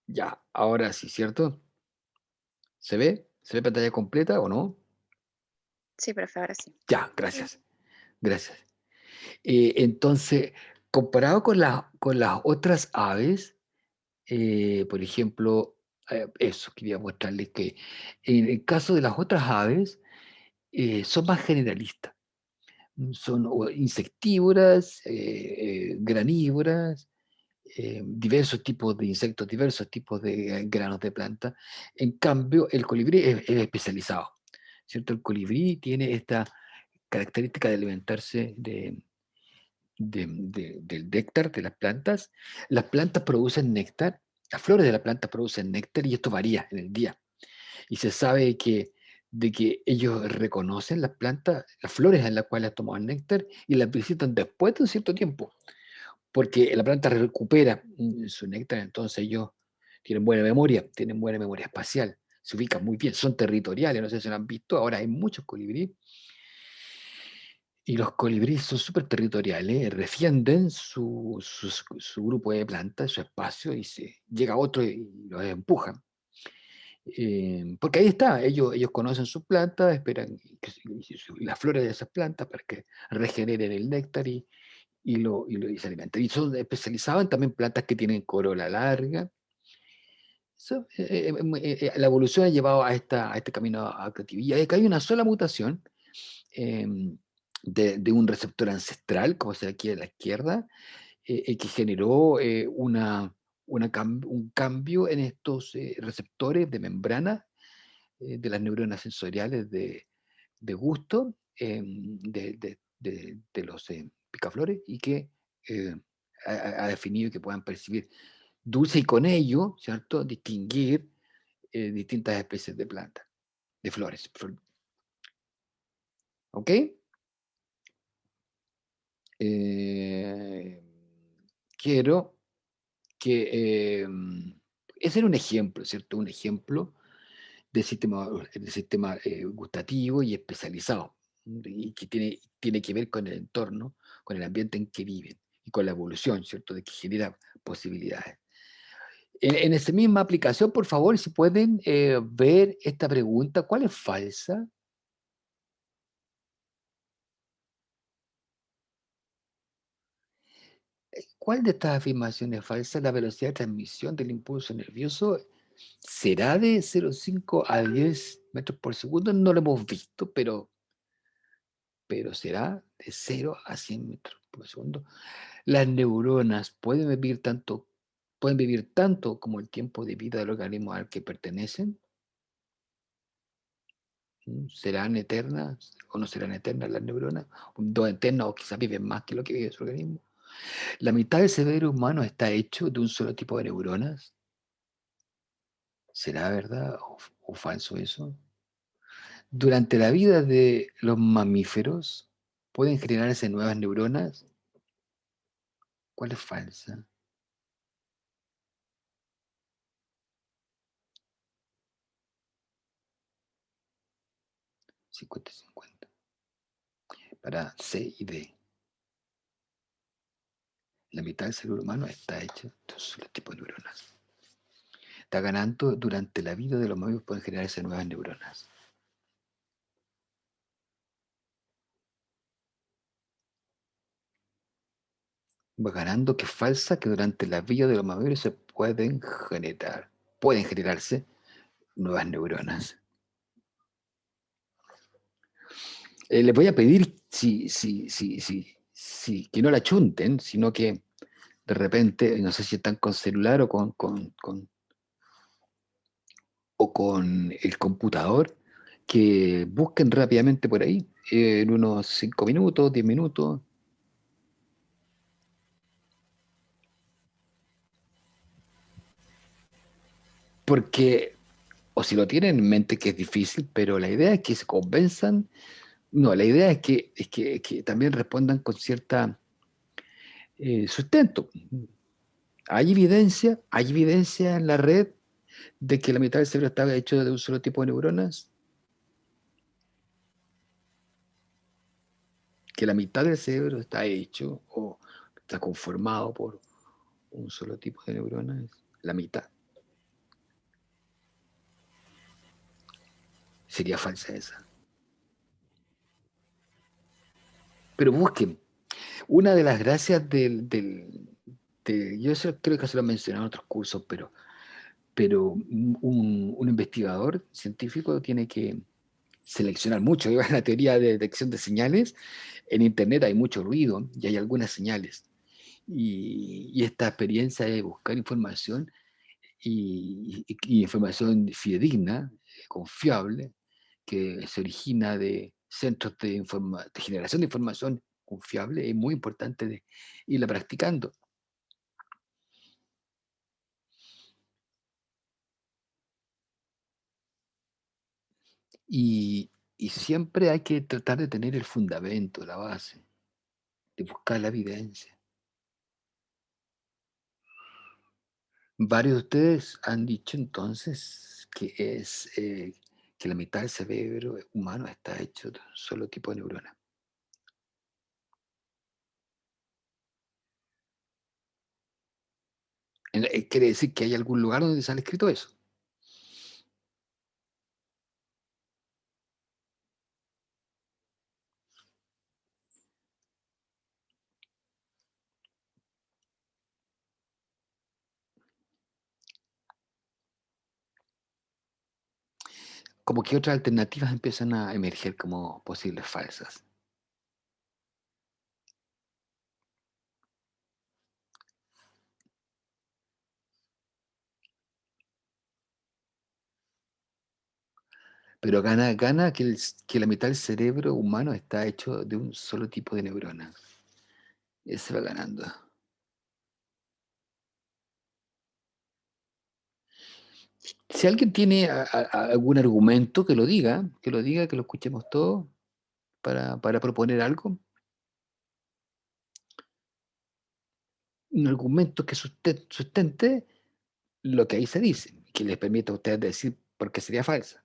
S1: Ya, ahora sí, ¿cierto? ¿Se ve? ¿Se ve pantalla completa o no?
S4: Sí, profe, ahora sí.
S1: Ya, gracias. Gracias. Entonces, comparado con las otras aves, por ejemplo, eso quería mostrarles que en el caso de las otras aves, son más generalistas. Son insectívoras, granívoras, diversos tipos de insectos, diversos tipos de granos de planta. En cambio, el colibrí es especializado, ¿cierto? El colibrí tiene esta característica de alimentarse del néctar de las plantas. Las plantas producen néctar, las flores de la planta producen néctar y esto varía en el día. Y se sabe de que ellos reconocen las plantas, las flores en las cuales toman néctar y las visitan después de un cierto tiempo, porque la planta recupera su néctar, entonces ellos tienen buena memoria espacial, se ubican muy bien, son territoriales, no sé si lo han visto, ahora hay muchos colibríes. Y los colibríes son súper territoriales, defienden su grupo de plantas, su espacio, y llega otro y los empujan. Porque ahí está, ellos conocen sus plantas, esperan las flores de esas plantas para que regeneren el néctar y se alimentan. Y son especializados en también plantas que tienen corola larga. La evolución ha llevado a este camino adaptativo. Y acá hay una sola mutación, de un receptor ancestral, como se ve aquí a la izquierda, que generó un cambio en estos receptores de membrana de las neuronas sensoriales de gusto, de los picaflores, y que ha definido que puedan percibir dulce y con ello, ¿cierto?, distinguir distintas especies de plantas, de flores. ¿Ok? Eh, quiero que ese era un ejemplo, ¿cierto? Un ejemplo de sistema gustativo y especializado, y que tiene que ver con el entorno, con el ambiente en que viven y con la evolución, ¿cierto? De que genera posibilidades. En esa misma aplicación, por favor, si pueden ver esta pregunta, ¿cuál es falsa? ¿Cuál de estas afirmaciones es falsa? La velocidad de transmisión del impulso nervioso será de 0,5 a 10 metros por segundo. No lo hemos visto, pero será de 0 a 100 metros por segundo. Las neuronas pueden vivir tanto como el tiempo de vida del organismo al que pertenecen. ¿Serán eternas o no serán eternas las neuronas? Dos eternas o quizás viven más que lo que vive su organismo. La mitad del cerebro humano está hecho de un solo tipo de neuronas. ¿Será verdad o falso eso? Durante la vida de los mamíferos, ¿pueden generarse nuevas neuronas? ¿Cuál es falsa? $50-50. Para C y D. La mitad del cerebro humano está hecho de un solo tipo de neuronas. Está ganando durante la vida de los mamíferos, pueden generarse nuevas neuronas. Va ganando que es falsa, que durante la vida de los mamíferos pueden generarse nuevas neuronas. Les voy a pedir que no la chunten, sino que de repente, no sé si están con celular o con el computador, que busquen rápidamente por ahí, en unos 5 minutos, 10 minutos. Porque, o si lo tienen en mente, que es difícil, pero la idea es que se convenzan. No, la idea es que también respondan con cierta sustento. Hay evidencia en la red de que la mitad del cerebro estaba hecho de un solo tipo de neuronas? Que la mitad del cerebro está hecho o está conformado por un solo tipo de neuronas, la mitad. Sería falsa esa. Pero busquen. Una de las gracias yo eso creo que se lo he mencionado en otros cursos, pero un investigador científico tiene que seleccionar mucho. En la teoría de detección de señales, en Internet hay mucho ruido y hay algunas señales. Y esta experiencia de buscar información y información fidedigna, confiable, que se origina de centros de generación de información confiable, es muy importante de irla practicando. Y, y siempre hay que tratar de tener el fundamento, la base, de buscar la evidencia. Varios de ustedes han dicho entonces que la mitad del cerebro humano está hecho de un solo tipo de neurona. Quiere decir que hay algún lugar donde sale escrito eso. Como que otras alternativas empiezan a emerger como posibles falsas. Pero gana que la mitad del cerebro humano está hecho de un solo tipo de neurona. Ese va ganando. Si alguien tiene algún argumento, que lo escuchemos todos para proponer algo. Un argumento que sustente lo que ahí se dice, que les permita a ustedes decir por qué sería falsa.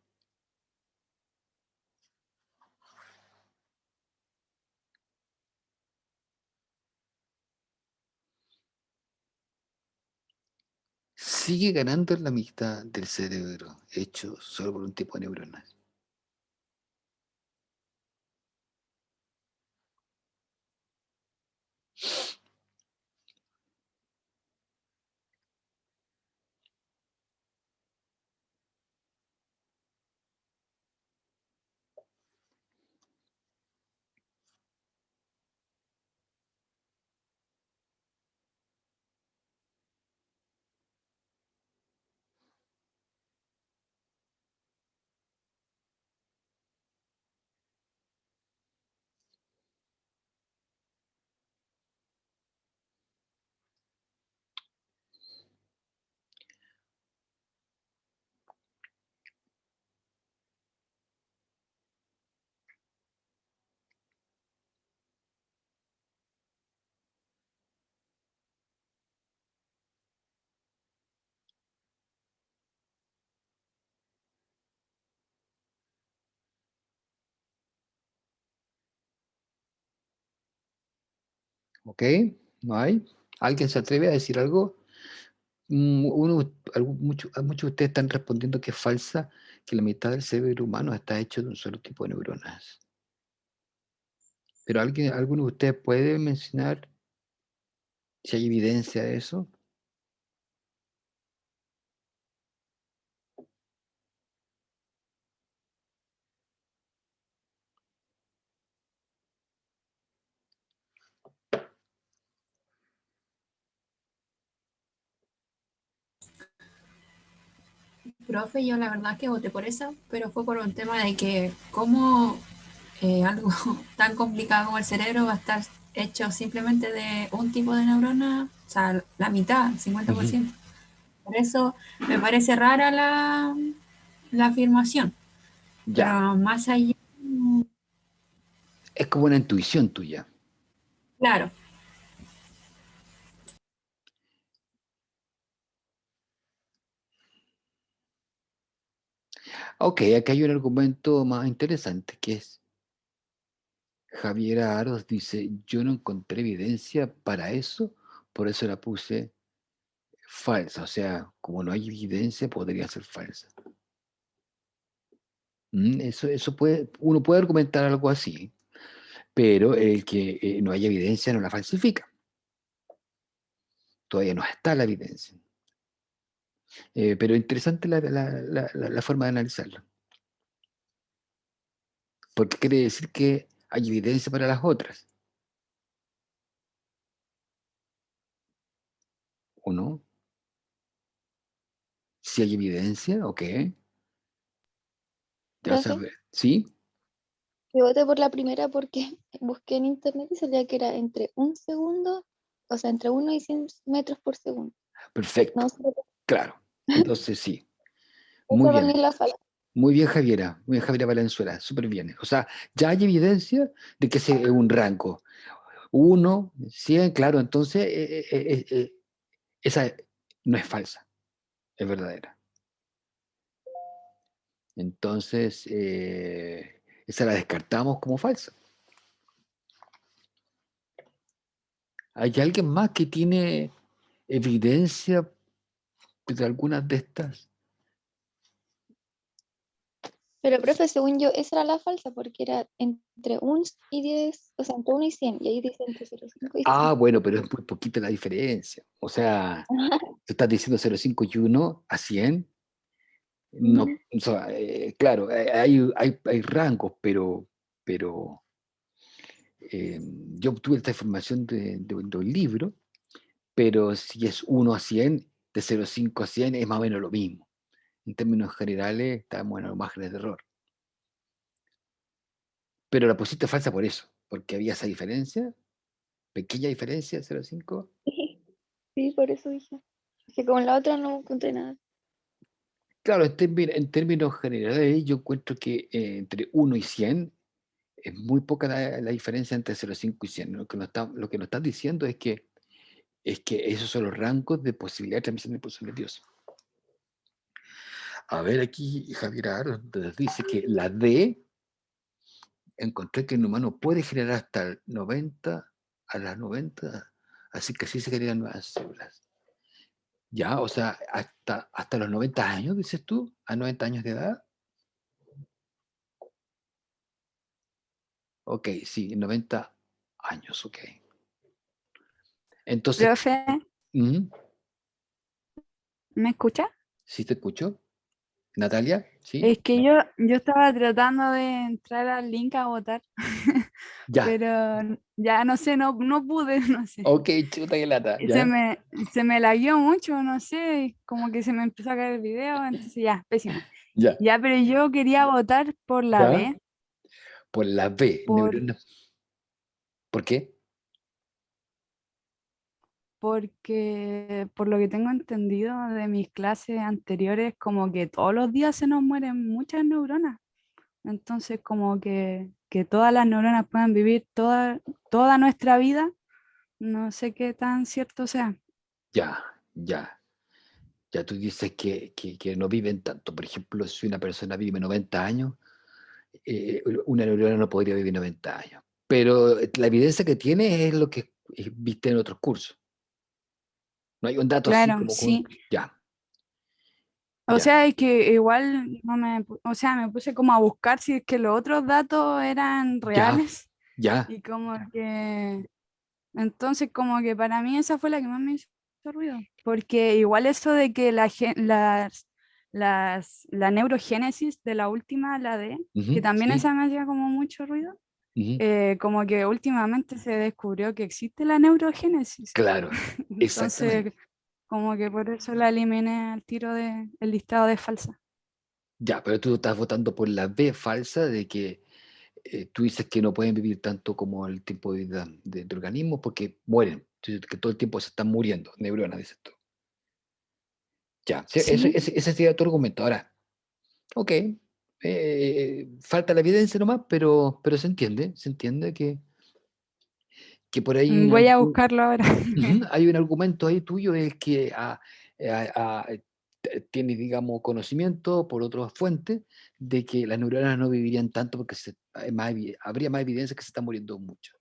S1: Sigue ganando la mitad del cerebro hecho solo por un tipo de neuronas. ¿Ok? ¿No hay? ¿Alguien se atreve a decir algo? Muchos de ustedes están respondiendo que es falsa, que la mitad del cerebro humano está hecho de un solo tipo de neuronas. Pero alguno de ustedes puede mencionar si hay evidencia de eso.
S5: Profe, yo la verdad que voté por esa, pero fue por un tema de que cómo algo tan complicado como el cerebro va a estar hecho simplemente de un tipo de neurona, o sea, la mitad, el
S1: Ujú.
S5: 50%. Por eso me parece rara la afirmación,
S1: Ya,
S5: pero más allá,
S1: es como una intuición tuya.
S5: claro,
S1: Ok, acá hay un argumento más interesante que es Javiera Aros dice, yo no encontré evidencia para eso, por eso la puse falsa. O sea, como no hay evidencia, podría ser falsa. Eso puede, uno puede argumentar algo así, pero el que no haya evidencia no la falsifica. Todavía no está la evidencia. Pero interesante la forma de analizarlo. Porque quiere decir que hay evidencia para las otras, ¿o no? Si hay evidencia, ok. Ya
S2: Profe,
S1: sabes, ¿sí?
S2: yo voté por la primera porque busqué en internet y salía que era entre un segundo, o sea, entre 1 y 100 metros por segundo.
S1: Perfecto,
S2: No sé.
S1: claro. Entonces sí,
S2: Esa
S1: muy
S2: para mí
S1: bien.
S2: es la falsa.
S1: Muy bien Javiera Valenzuela, súper bien. O sea, ya hay evidencia de que ese es un rango. 1, 100, claro, entonces esa no es falsa, es verdadera. Entonces, esa la descartamos como falsa. ¿Hay alguien más que tiene evidencia de algunas de estas?
S2: Pero, profe, según yo, esa era la falsa porque era entre 1 y 10, o sea, entre 1 y 100. Y ahí dice entre 0,5 y 100.
S1: Ah, bueno, pero es muy poquita la diferencia. O sea, tú estás diciendo 0,5 y 1 a 100. No,
S2: Ujú.
S1: o sea, claro, hay rangos, pero yo obtuve esta información de un libro, pero si es 1 a 100, de 0,5 a 100 es más o menos lo mismo. En términos generales, estamos en los márgenes de error. Pero la pusiste falsa por eso, porque había esa diferencia, pequeña diferencia, 0,5.
S2: Sí, por eso dije. Que como en la otra no encontré nada.
S1: Claro, en términos generales, yo encuentro que entre 1 y 100 es muy poca la diferencia entre 0,5 y 100. Lo que nos estás diciendo es que esos son los rangos de posibilidad de transmisión de impulsos nerviosos. A ver, aquí Javier Aro nos dice que la D, encontré que el humano puede generar hasta el 90, a las 90, así que así se generan nuevas células. Ya, o sea, hasta los 90 años, dices tú, a 90 años de edad. Ok, sí, 90 años, ok. Entonces,
S3: Profe,
S1: ¿mm?
S3: ¿me escucha?
S1: ¿Sí te escucho? Natalia, ¿sí?
S3: Es que yo estaba tratando de entrar al link a votar,
S1: Ya.
S3: pero ya no sé, no pude, no sé.
S1: Ok, chuta que lata,
S3: Y
S1: ya.
S3: se me lagueó mucho, no sé, y como que se me empezó a caer el video, entonces ya, pésimo.
S1: Ya.
S3: Ya, pero yo quería votar por la
S1: ¿Ya?
S3: B,
S1: Por la B,
S3: por,
S1: ¿Por qué?
S3: porque por lo que tengo entendido de mis clases anteriores, como que todos los días se nos mueren muchas neuronas. Entonces, como que todas las neuronas puedan vivir toda nuestra vida, no sé qué tan cierto sea.
S1: Ya, ya. Ya tú dices que no viven tanto. Por ejemplo, si una persona vive 90 años, una neurona no podría vivir 90 años. Pero la evidencia que tiene es lo que viste en otros cursos. No hay un dato así
S3: Claro,
S1: como.
S3: sí.
S1: Ya,
S3: O
S1: ya,
S3: sea, es que igual o sea, me puse como a buscar si es que los otros datos eran
S1: ya,
S3: reales
S1: ya,
S3: y como que entonces como que para mí esa fue la que más me hizo ruido, porque igual eso de que la neurogénesis de la última, la D, que
S1: ujú,
S3: también
S1: sí,
S3: esa me hacía como mucho ruido.
S1: ujú,
S3: Como que últimamente se descubrió que existe la neurogénesis.
S1: claro,
S3: Entonces,
S1: exactamente.
S3: como que por eso la eliminé al tiro del listado de falsa.
S1: Ya, pero tú estás votando por la B falsa de que tú dices que no pueden vivir tanto como el tiempo de vida de organismos porque mueren, que todo el tiempo se están muriendo, neuronas, dices tú. Ya, sí,
S3: Sí,
S1: ese sería tu argumento. Ahora, ok, falta la evidencia nomás, pero se entiende que por ahí
S3: voy a buscarlo ahora.
S1: hay un argumento ahí tuyo, es que tienes, digamos, conocimiento por otras fuentes de que las neuronas no vivirían tanto porque habría más evidencia que se están muriendo mucho.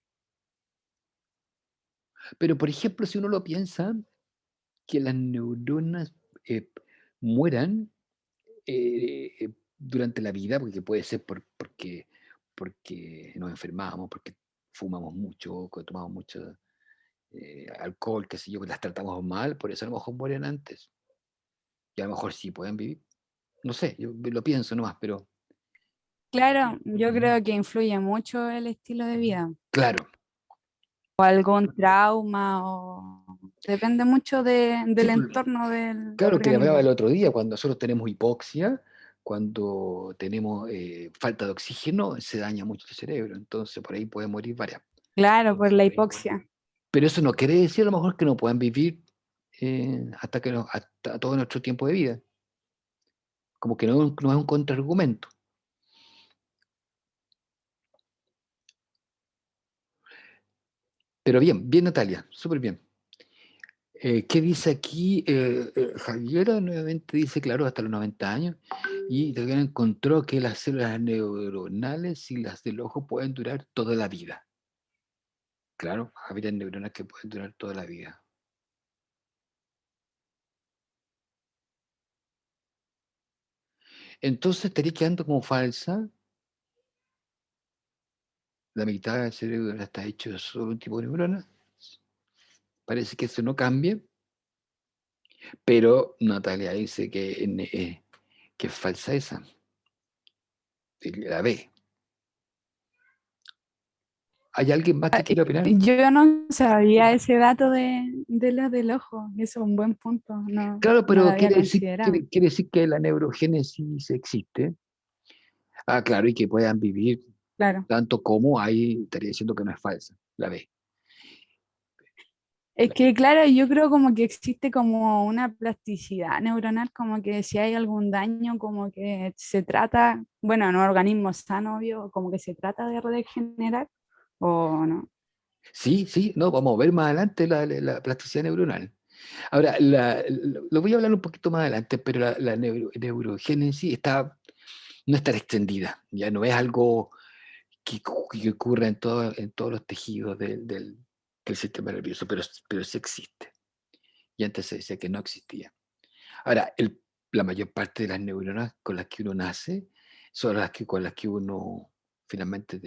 S1: Pero, por ejemplo, si uno lo piensa, que las neuronas mueran durante la vida, porque puede ser porque nos enfermamos, porque fumamos mucho, que tomamos mucho alcohol, qué sé yo, que las tratamos mal, por eso a lo mejor mueren antes. Y a lo mejor sí pueden vivir. No sé, yo lo pienso nomás, pero
S3: Claro, yo creo que influye mucho el estilo de vida,
S1: claro.
S3: o algún trauma, o depende mucho
S1: Sí,
S3: del entorno del
S1: claro, que le hablaba
S3: organismo.
S1: el otro día, cuando nosotros tenemos hipoxia, cuando tenemos falta de oxígeno, se daña mucho el cerebro, entonces por ahí pueden morir varias.
S3: Claro, por la hipoxia.
S1: Pero eso no quiere decir a lo mejor que no puedan vivir hasta todo nuestro tiempo de vida. Como que no es un contraargumento. Pero bien, bien Natalia, súper bien. ¿Qué dice aquí? Javiera nuevamente dice, claro, hasta los 90 años, y también encontró que las células neuronales y las del ojo pueden durar toda la vida. Claro, habría neuronas que pueden durar toda la vida. Entonces estaría quedando como falsa. La mitad del cerebro está hecho de solo un tipo de neurona. Parece que eso no cambia, pero Natalia dice que es falsa esa. La ve. ¿Hay alguien más que quiera opinar?
S3: Yo no sabía ese dato de la del ojo, y eso es un buen punto, no,
S1: Claro,
S3: no lo
S1: pero
S3: había
S1: quiere decir,
S3: considerado.
S1: quiere decir que la neurogénesis existe. Ah, claro, y que puedan vivir
S3: Claro.
S1: tanto como ahí estaría diciendo que no es falsa. La ve.
S3: Es que, claro, yo creo como que existe como una plasticidad neuronal, como que si hay algún daño, como que se trata, bueno, en un organismo sano, obvio, como que se trata de regenerar, o no.
S1: Sí, sí, no, vamos a ver más adelante la plasticidad neuronal. Ahora, lo voy a hablar un poquito más adelante, pero la neurogénesis no está extendida, ya no es algo que ocurre en todos los tejidos del sistema nervioso, pero sí existe. Y antes se decía que no existía. Ahora, la mayor parte de las neuronas con las que uno nace son con las que uno finalmente,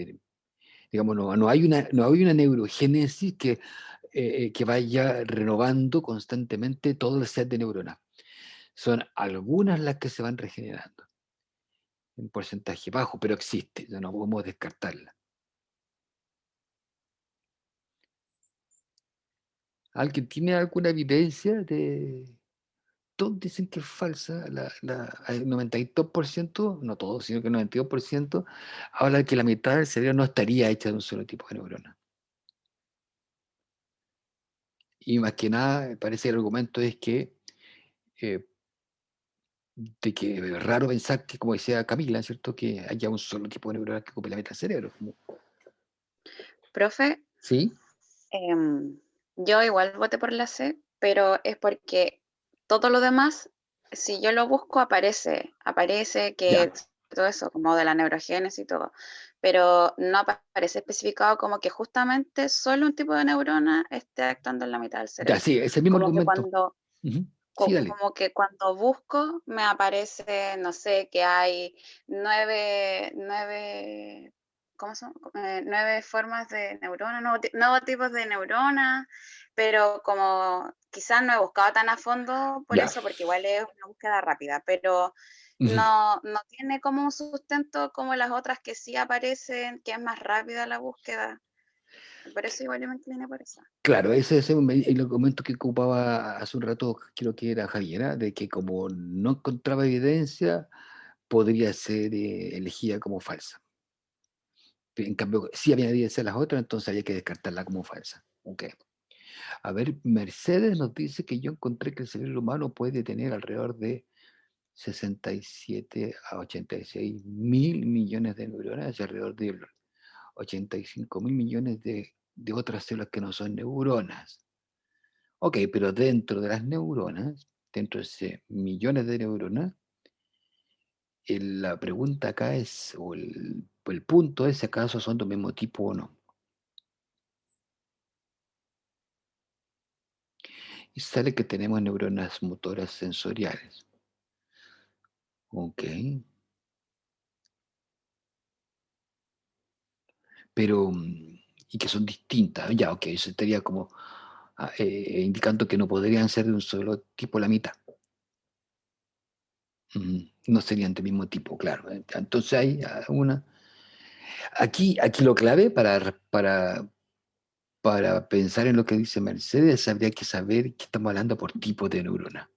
S1: digamos, no hay una neurogénesis que vaya renovando constantemente todo el set de neuronas. Son algunas las que se van regenerando, en porcentaje bajo, pero existe, ya no podemos descartarla. ¿Alguien tiene alguna evidencia de... Todos dicen que es falsa, el 92%, no todos, sino que el 92%, habla de que la mitad del cerebro no estaría hecha de un solo tipo de neurona. Y más que nada, parece que el argumento es eh, de que es raro pensar que, como decía Camila, ¿cierto? Que haya un solo tipo de neurona que ocupe la mitad del cerebro.
S4: Profe,
S1: ¿Sí?
S4: yo igual voté por la C, pero es porque todo lo demás, si yo lo busco, aparece
S1: Ya,
S4: que todo eso, como de la neurogénesis y todo, pero no aparece especificado como que justamente solo un tipo de neurona esté actuando en la mitad del
S1: ya,
S4: cerebro.
S1: sí, es el mismo
S4: Como que
S1: argumento.
S4: cuando
S1: Ujú. Sí, dale.
S4: como que cuando busco me aparece, no sé, que hay ¿cómo son? 9 formas de neurona, nuevos tipos de neuronas, pero como quizás no he buscado tan a fondo por
S1: Ya.
S4: eso, porque igual es una búsqueda rápida, pero
S1: Ujú.
S4: no tiene como un sustento como las otras que sí aparecen, que es más rápida la búsqueda. Por eso igual yo me incliné por eso.
S1: Claro, ese es el argumento que ocupaba hace un rato, creo que era Javiera, de que como no encontraba evidencia, podría ser elegida como falsa. En cambio, si había evidencia de las otras, entonces había que descartarla como falsa. Ok. A ver, Mercedes nos dice que yo encontré que el cerebro humano puede tener alrededor de 67 a 86 mil millones de neuronas y alrededor de 85 mil millones de otras células que no son neuronas. Ok, pero dentro de las neuronas dentro de ese millones de neuronas, la pregunta acá es, o el punto es si acaso son del mismo tipo o no. Y sale que tenemos neuronas motoras sensoriales. Ok. Pero, y que son distintas. Ya, ok, eso estaría como indicando que no podrían ser de un solo tipo la mitad. No serían del mismo tipo, claro. Entonces hay una... Aquí lo clave para pensar en lo que dice Mercedes, habría que saber que estamos hablando por tipo de neurona.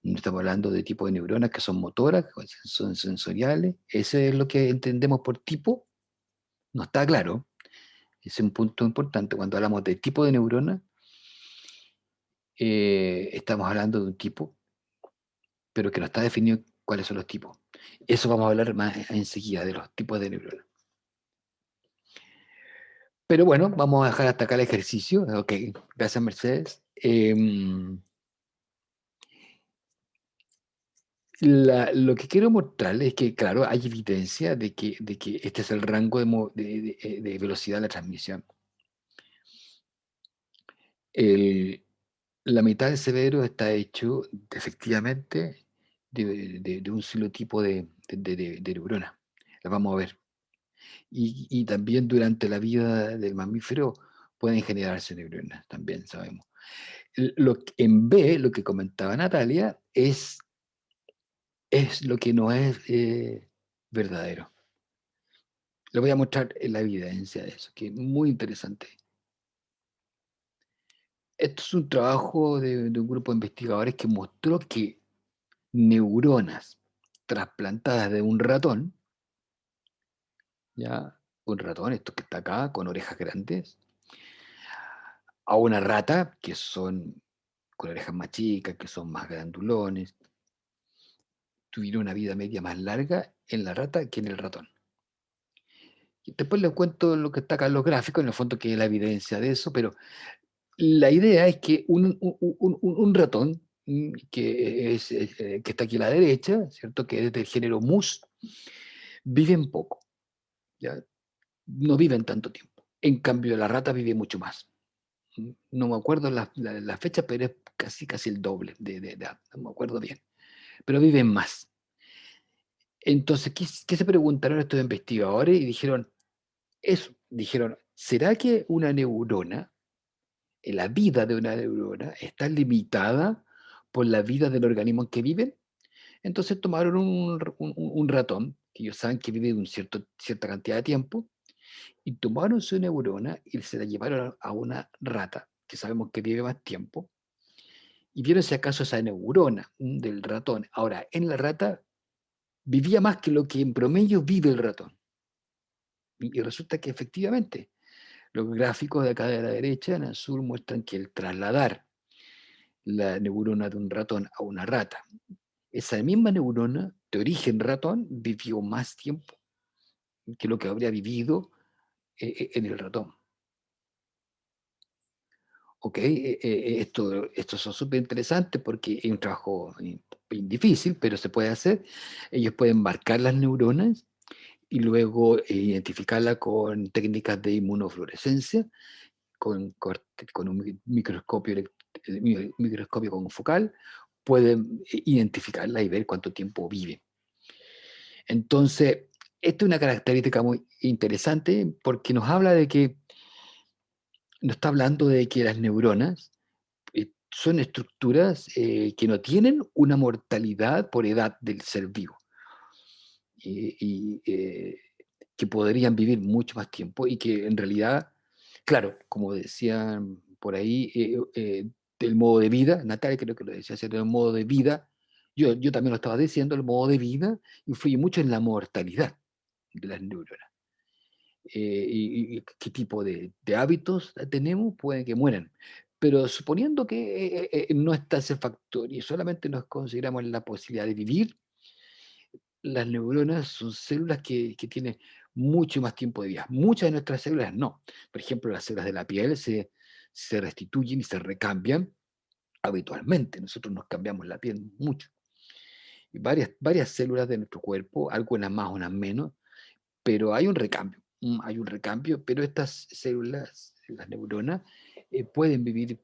S1: No estamos hablando de tipo de neuronas que son motoras, que son sensoriales. Ese es lo que entendemos por tipo. No está claro. Ese es un punto importante. Cuando hablamos de tipo de neurona, estamos hablando de un tipo, pero que no está definido cuáles son los tipos. Eso vamos a hablar más enseguida, de los tipos de neuronas. Pero bueno, vamos a dejar hasta acá el ejercicio. Ok, gracias Mercedes. Lo que quiero mostrarles es que, claro, hay evidencia de que este es el rango de velocidad de la transmisión. La mitad del cerebro está hecho efectivamente de un solo tipo de neurona. La vamos a ver. Y también durante la vida del mamífero pueden generarse neuronas, también sabemos. En B, lo que comentaba Natalia, es lo que no es verdadero. Le voy a mostrar la evidencia de eso, que es muy interesante. Esto es un trabajo de un grupo de investigadores que mostró que neuronas trasplantadas de un ratón, ya, un ratón, esto que está acá, con orejas grandes, a una rata, que son con orejas más chicas, que son más grandulones, tuvieron una vida media más larga en la rata que en el ratón. Y después les cuento lo que está acá en los gráficos, en el fondo que es la evidencia de eso, pero la idea es que un ratón que está aquí a la derecha, ¿cierto? Que es del género mus, viven poco, ¿ya? No viven tanto tiempo. En cambio, la rata vive mucho más. No me acuerdo la fecha, pero es casi el doble de edad, no me acuerdo bien. Pero viven más. Entonces, ¿qué se preguntaron estos investigadores? Y dijeron, eso, dijeron, ¿será que una neurona, la vida de una neurona, está limitada por la vida del organismo en que viven? Entonces tomaron un ratón, que ellos saben que vive cierta cantidad de tiempo, y tomaron su neurona y se la llevaron a una rata, que sabemos que vive más tiempo, y vieron si acaso esa neurona del ratón, ahora en la rata, vivía más que lo que en promedio vive el ratón. Y resulta que efectivamente, los gráficos de acá de la derecha, en azul, muestran que el trasladar la neurona de un ratón a una rata, esa misma neurona de origen ratón vivió más tiempo que lo que habría vivido en el ratón. Ok, estos son súper interesantes porque es un trabajo difícil, pero se puede hacer. Ellos pueden marcar las neuronas y luego identificarlas con técnicas de inmunofluorescencia, con un microscopio confocal, pueden identificarla y ver cuánto tiempo vive. Entonces, esta es una característica muy interesante porque nos habla de que, nos está hablando de que las neuronas son estructuras que no tienen una mortalidad por edad del ser vivo y que podrían vivir mucho más tiempo y que en realidad, claro, como decían por ahí, del modo de vida, Natalia creo que lo decía, el modo de vida, yo también lo estaba diciendo, el modo de vida influye mucho en la mortalidad de las neuronas. Y qué tipo de hábitos tenemos, pueden que mueran. Pero suponiendo que no está ese factor y solamente nos consideramos la posibilidad de vivir, las neuronas son células que tienen mucho más tiempo de vida. Muchas de nuestras células no. Por ejemplo, las células de la piel se restituyen y se recambian habitualmente. Nosotros nos cambiamos la piel mucho. Y varias células de nuestro cuerpo, algunas más, unas menos, pero hay un recambio, pero estas células, las neuronas, pueden vivir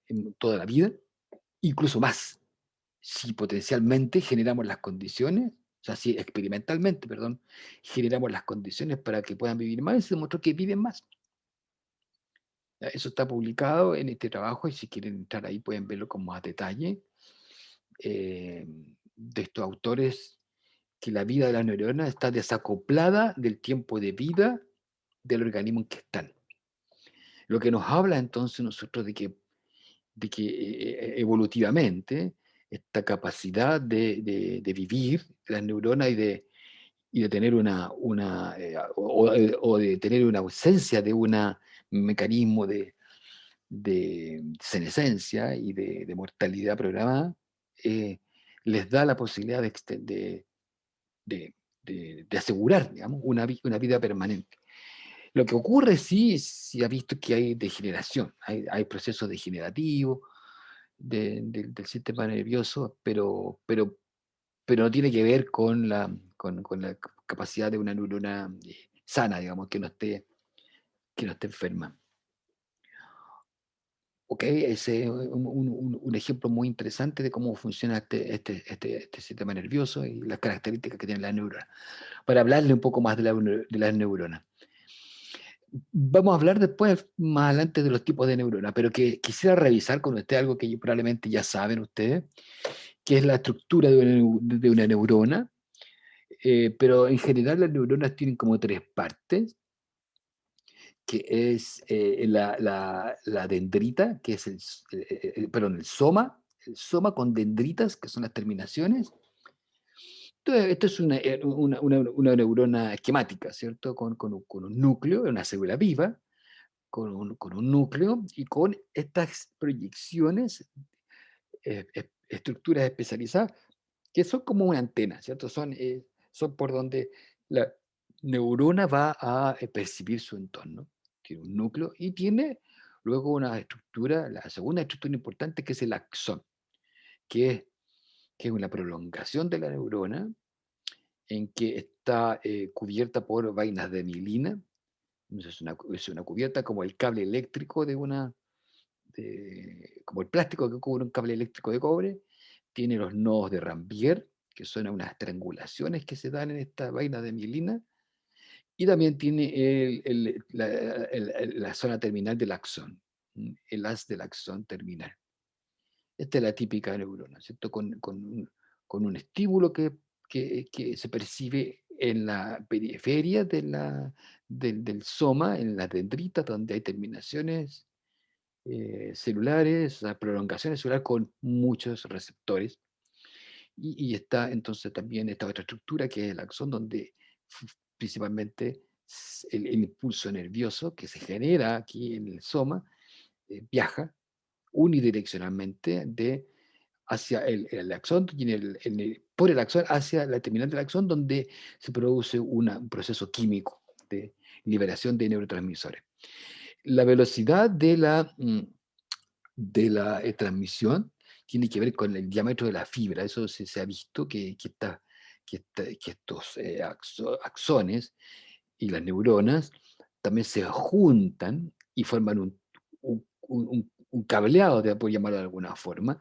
S1: en toda la vida, incluso más, si potencialmente generamos las condiciones, o sea, si experimentalmente, perdón, generamos las condiciones para que puedan vivir más, y se demostró que viven más. Eso está publicado en este trabajo y si quieren entrar ahí pueden verlo con más detalle. De estos autores, que la vida de las neuronas está desacoplada del tiempo de vida del organismo en que están. Lo que nos habla entonces nosotros de que evolutivamente esta capacidad de vivir de las neuronas y de tener o de tener una ausencia de un mecanismo de senescencia y de mortalidad programada, les da la posibilidad de asegurar, digamos, una vida permanente. Lo que ocurre sí, se ha visto que hay degeneración, hay procesos degenerativos del sistema nervioso, pero no tiene que ver con con la capacidad de una neurona sana, digamos, que no esté enferma. ¿Ok? Ese es un ejemplo muy interesante de cómo funciona este sistema nervioso y las características que tiene la neurona. Para hablarle un poco más de las neuronas. Vamos a hablar después, más adelante, de los tipos de neuronas, pero que quisiera revisar con usted algo que probablemente ya saben ustedes, que es la estructura de una neurona, pero en general las neuronas tienen como tres partes, que es la dendrita, que es el soma con dendritas, que son las terminaciones. Entonces, esto es una neurona esquemática, ¿cierto? Con un núcleo, una célula viva, con un núcleo y con estas proyecciones, estructuras especializadas, que son como una antena, ¿cierto? Son por donde la neurona va a percibir su entorno. Tiene un núcleo y tiene luego una estructura, la segunda estructura importante, que es el axón, que es una prolongación de la neurona, en que está cubierta por vainas de mielina. Es una cubierta como el cable eléctrico como el plástico que cubre un cable eléctrico de cobre. Tiene los nodos de Rambier, que son unas triangulaciones que se dan en esta vaina de mielina, y también tiene la zona terminal del axón, el haz del axón terminal. Esta es la típica neurona, ¿cierto? Con un estímulo que se percibe en la periferia del soma, en las dendritas, donde hay terminaciones celulares, prolongaciones celulares con muchos receptores. Y está entonces también esta otra estructura que es el axón, donde principalmente el impulso nervioso que se genera aquí en el soma viaja unidireccionalmente hacia el axón y por el axón hacia la terminal del axón, donde se produce un proceso químico de liberación de neurotransmisores. La velocidad de la transmisión tiene que ver con el diámetro de la fibra. Eso se ha visto que estos axones y las neuronas también se juntan y forman un cableado, por llamarlo de alguna forma,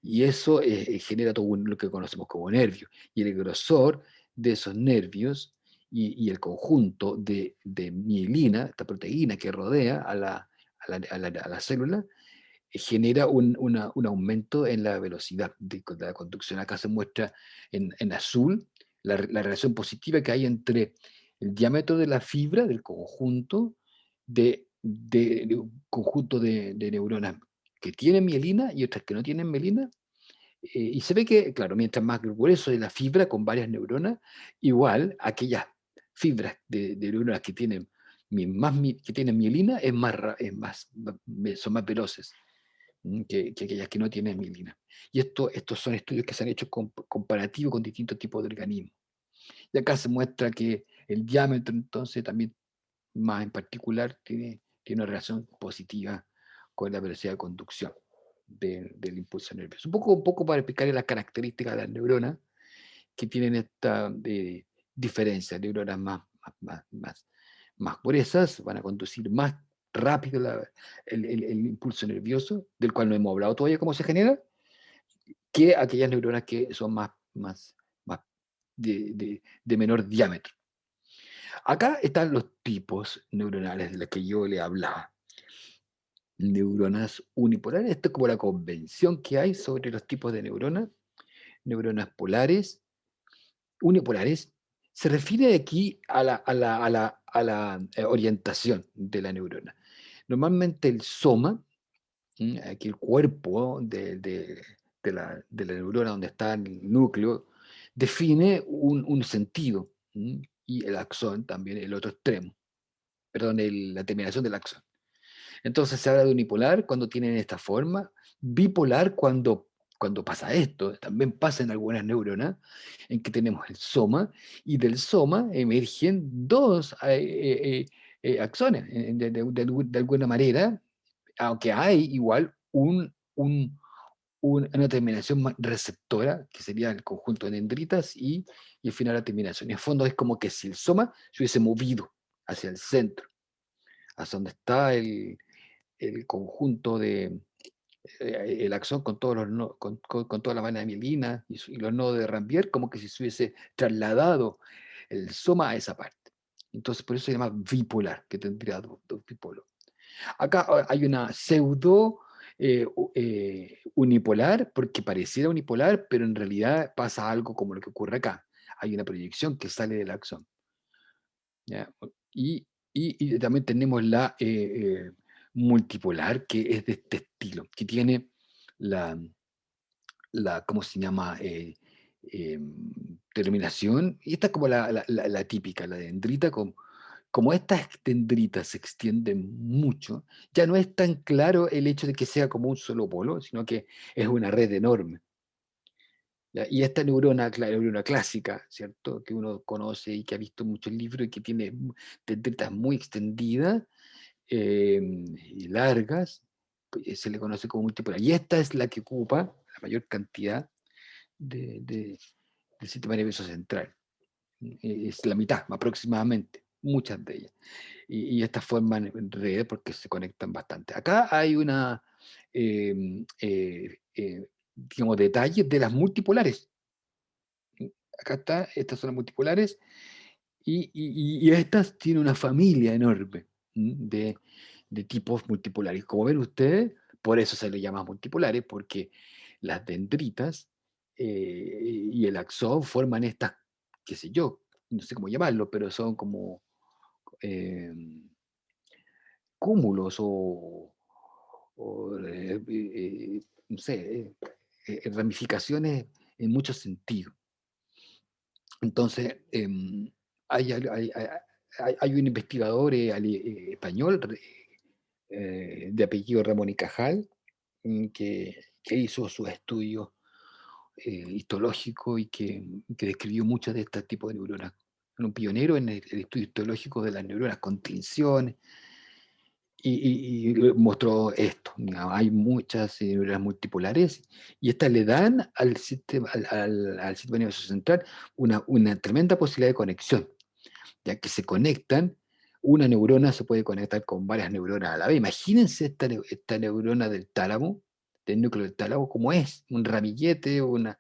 S1: y eso genera todo lo que conocemos como nervios. Y el grosor de esos nervios y el conjunto de mielina, esta proteína que rodea a la célula, genera un aumento en la velocidad de la conducción. Acá se muestra en azul la relación positiva que hay entre el diámetro de la fibra del conjunto un conjunto de neuronas que tienen mielina y otras que no tienen mielina. Y se ve que, claro, mientras más grueso es la fibra con varias neuronas, igual aquellas fibras de neuronas que tienen mielina son más veloces que aquellas que no tienen mielina. Y estos son estudios que se han hecho comparativos con distintos tipos de organismos. Y acá se muestra que el diámetro, entonces, también más en particular, tiene una relación positiva con la velocidad de conducción. del impulso nervioso. Un poco para explicar las características de las neuronas que tienen esta diferencia. Neuronas más gruesas van a conducir más rápido el impulso nervioso, del cual no hemos hablado todavía cómo se genera, que aquellas neuronas que son más de menor diámetro. Acá están los tipos neuronales de los que yo le hablaba. Neuronas unipolares, esto es como la convención que hay sobre los tipos de neuronas. Neuronas polares, unipolares, se refiere aquí a la orientación de la neurona. Normalmente el soma, aquí el cuerpo de la neurona donde está el núcleo, define un sentido, y el axón también el otro extremo, perdón, la terminación del axón. Entonces se habla de unipolar cuando tienen esta forma, bipolar cuando pasa esto, también pasa en algunas neuronas, en que tenemos el soma, y del soma emergen dos axones, de alguna manera, aunque hay igual una terminación receptora, que sería el conjunto de dendritas, y al final la terminación. En el fondo es como que si el soma se hubiese movido hacia el centro, hacia donde está el conjunto de el axón con todos los con toda la vaina de mielina y los nodos de Rambier, como que si se hubiese trasladado el soma a esa parte. Entonces por eso se llama bipolar, que tendría dos dipolos. Acá hay una pseudo unipolar, porque pareciera unipolar, pero en realidad pasa algo como lo que ocurre acá. Hay una proyección que sale del axón. ¿Ya? Y también tenemos la multipolar, que es de este estilo, que tiene ¿cómo se llama? Terminación, y esta es como la típica, la dendrita, como estas dendritas se extienden mucho, ya no es tan claro el hecho de que sea como un solo polo, sino que es una red enorme. ¿Ya? Y esta neurona, la neurona clásica, ¿cierto? Que uno conoce y que ha visto muchos libros y que tiene dendritas muy extendidas y largas, pues, se le conoce como multipolar. Y esta es la que ocupa la mayor cantidad del sistema nervioso central. Es la mitad, aproximadamente, muchas de ellas. Y estas forman redes porque se conectan bastante. Acá hay una, digamos, detalles de las multipolares. Acá está, estas son las multipolares, y estas tienen una familia enorme de tipos multipolares. Como ven ustedes, por eso se les llama multipolares, porque las dendritas y el axón forman estas, qué sé yo, no sé cómo llamarlo, pero son como eh, cúmulos no sé, ramificaciones en muchos sentidos. Entonces, hay un investigador español de apellido Ramón y Cajal, que hizo sus estudios histológicos y que describió muchos de estos tipos de neuronas. Era un pionero en el estudio histológico de las neuronas con tinciones, y mostró esto. Digamos, hay muchas neuronas multipolares, y estas le dan al sistema nervioso central una tremenda posibilidad de conexión, ya que se conectan. Una neurona se puede conectar con varias neuronas a la vez. Imagínense esta neurona del tálamo, del núcleo del tálamo, como es un ramillete, una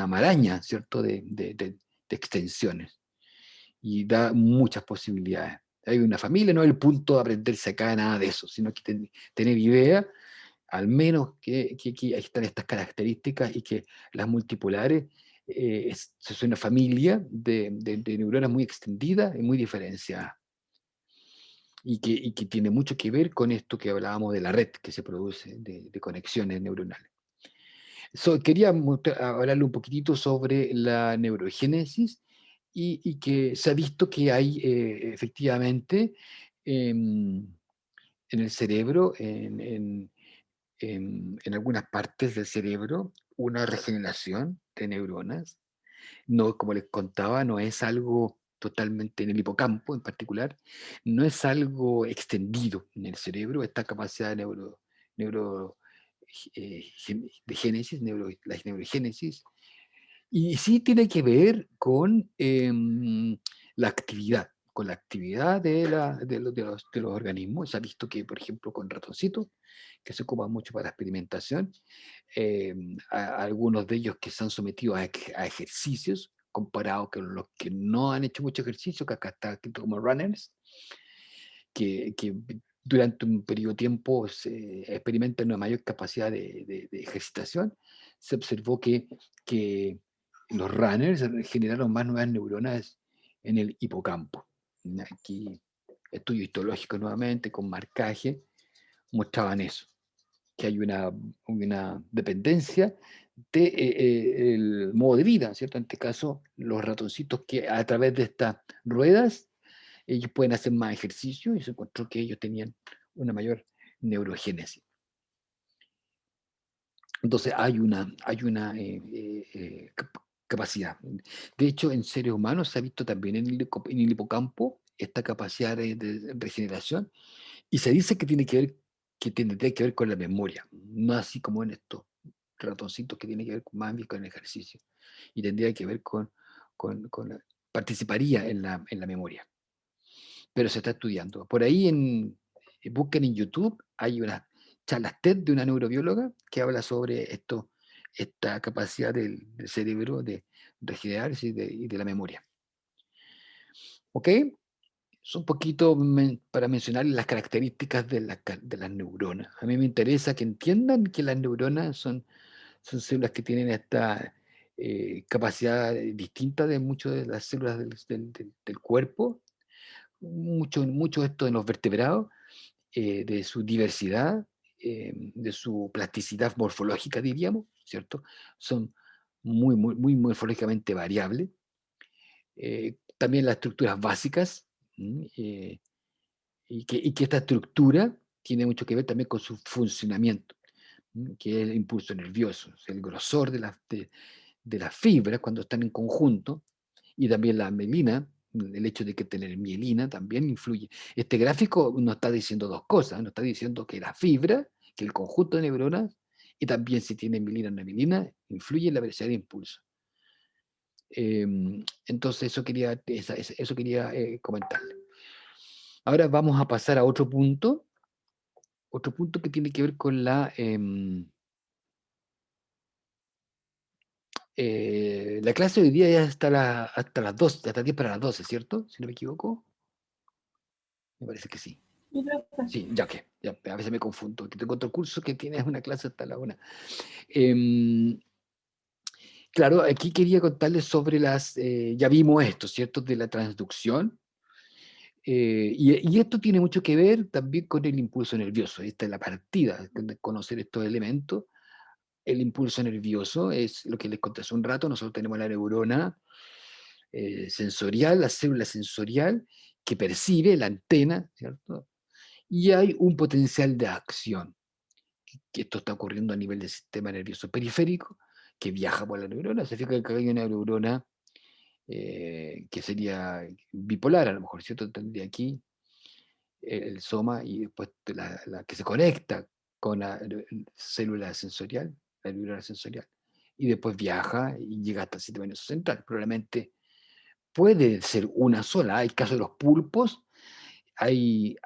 S1: maraña, ¿cierto?, de extensiones. Y da muchas posibilidades. Hay una familia, no es el punto de aprenderse acá nada de eso, sino que tener idea, al menos que ahí están estas características, y que las multipolares es una familia de neuronas muy extendida y muy diferenciada. Y que tiene mucho que ver con esto que hablábamos de la red que se produce de conexiones neuronales. Quería hablarle un poquitito sobre la neurogénesis, y que se ha visto que hay efectivamente en el cerebro, en algunas partes del cerebro, una regeneración de neuronas. No, como les contaba, no es algo totalmente en el hipocampo en particular, no es algo extendido en el cerebro, esta capacidad de génesis, la neurogénesis, y sí tiene que ver con la actividad, de los organismos. Se ha visto que, por ejemplo, con ratoncitos, que se ocupan mucho para la experimentación, algunos de ellos que se han sometido a ejercicios, comparados con los que no han hecho mucho ejercicio, que acá está escrito como runners, que durante un periodo de tiempo se experimentan una mayor capacidad de ejercitación. Se observó que los runners generaron más nuevas neuronas en el hipocampo. Aquí, estudio histológico nuevamente, con marcaje, mostraban eso, que hay una dependencia del modo de vida, ¿cierto? En este caso, los ratoncitos que a través de estas ruedas, ellos pueden hacer más ejercicio y se encontró que ellos tenían una mayor neurogénesis. Entonces hay una capacidad. De hecho, en seres humanos se ha visto también en el hipocampo esta capacidad de regeneración, y se dice que tendría que ver con la memoria, no así como en estos ratoncitos, que tiene que ver más bien con el ejercicio, y tendría que ver participaría en la memoria, pero se está estudiando. Por ahí busquen en YouTube, hay unas charlas TED de una neurobióloga que habla sobre esta capacidad del cerebro de regenerarse y de la memoria. ¿Ok? Es un poquito para mencionar las características de las neuronas. A mí me interesa que entiendan que las neuronas son células que tienen esta capacidad distinta de muchas de las células del cuerpo, mucho esto en los vertebrados, de su diversidad, de su plasticidad morfológica, diríamos, ¿cierto? Son muy morfológicamente variables. También las estructuras básicas, y que esta estructura tiene mucho que ver también con su funcionamiento, que es el impulso nervioso, el grosor de las fibras cuando están en conjunto, y también la mielina, el hecho de que tener mielina también influye. Este gráfico nos está diciendo dos cosas, nos está diciendo que la fibra, que el conjunto de neuronas, y también si tiene mielina o no mielina, influye en la velocidad de impulso. Entonces eso quería comentarle. Ahora vamos a pasar a otro punto que tiene que ver con la clase de hoy día ya hasta las 12, hasta 10 para las 12, ¿cierto? Si no me equivoco. Me parece que sí.
S5: Sí, profe.
S1: Sí, ya que, ya, a veces me confundo, que tengo otro curso que tiene una clase hasta la 1. Claro, aquí quería contarles sobre ya vimos esto, ¿cierto? De la transducción. Y esto tiene mucho que ver también con el impulso nervioso. Esta es la partida, de conocer estos elementos. El impulso nervioso es lo que les conté hace un rato. Nosotros tenemos la neurona sensorial, la célula sensorial, que percibe la antena, ¿cierto? Y hay un potencial de acción, que esto está ocurriendo a nivel del sistema nervioso periférico, que viaja por la neurona. Se fija que hay una neurona que sería bipolar, a lo mejor, ¿cierto? Tendría aquí el soma, y después la que se conecta con la célula sensorial, la neurona sensorial, y después viaja y llega hasta el sistema nervioso central. Probablemente puede ser una sola. Hay casos de los pulpos, hay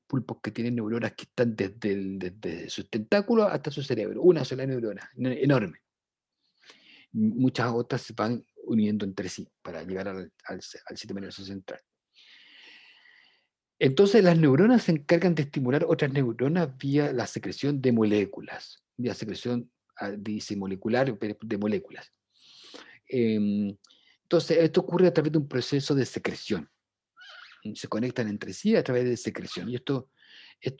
S1: pulpos que tienen neuronas que están desde sus tentáculos hasta su cerebro, una sola neurona, enorme. Muchas otras se van uniendo entre sí para llegar al sistema nervioso central. Entonces las neuronas se encargan de estimular otras neuronas vía la secreción de moléculas, vía secreción, dice molecular, de moléculas. Entonces esto ocurre a través de un proceso de secreción. Se conectan entre sí a través de secreción. Y esto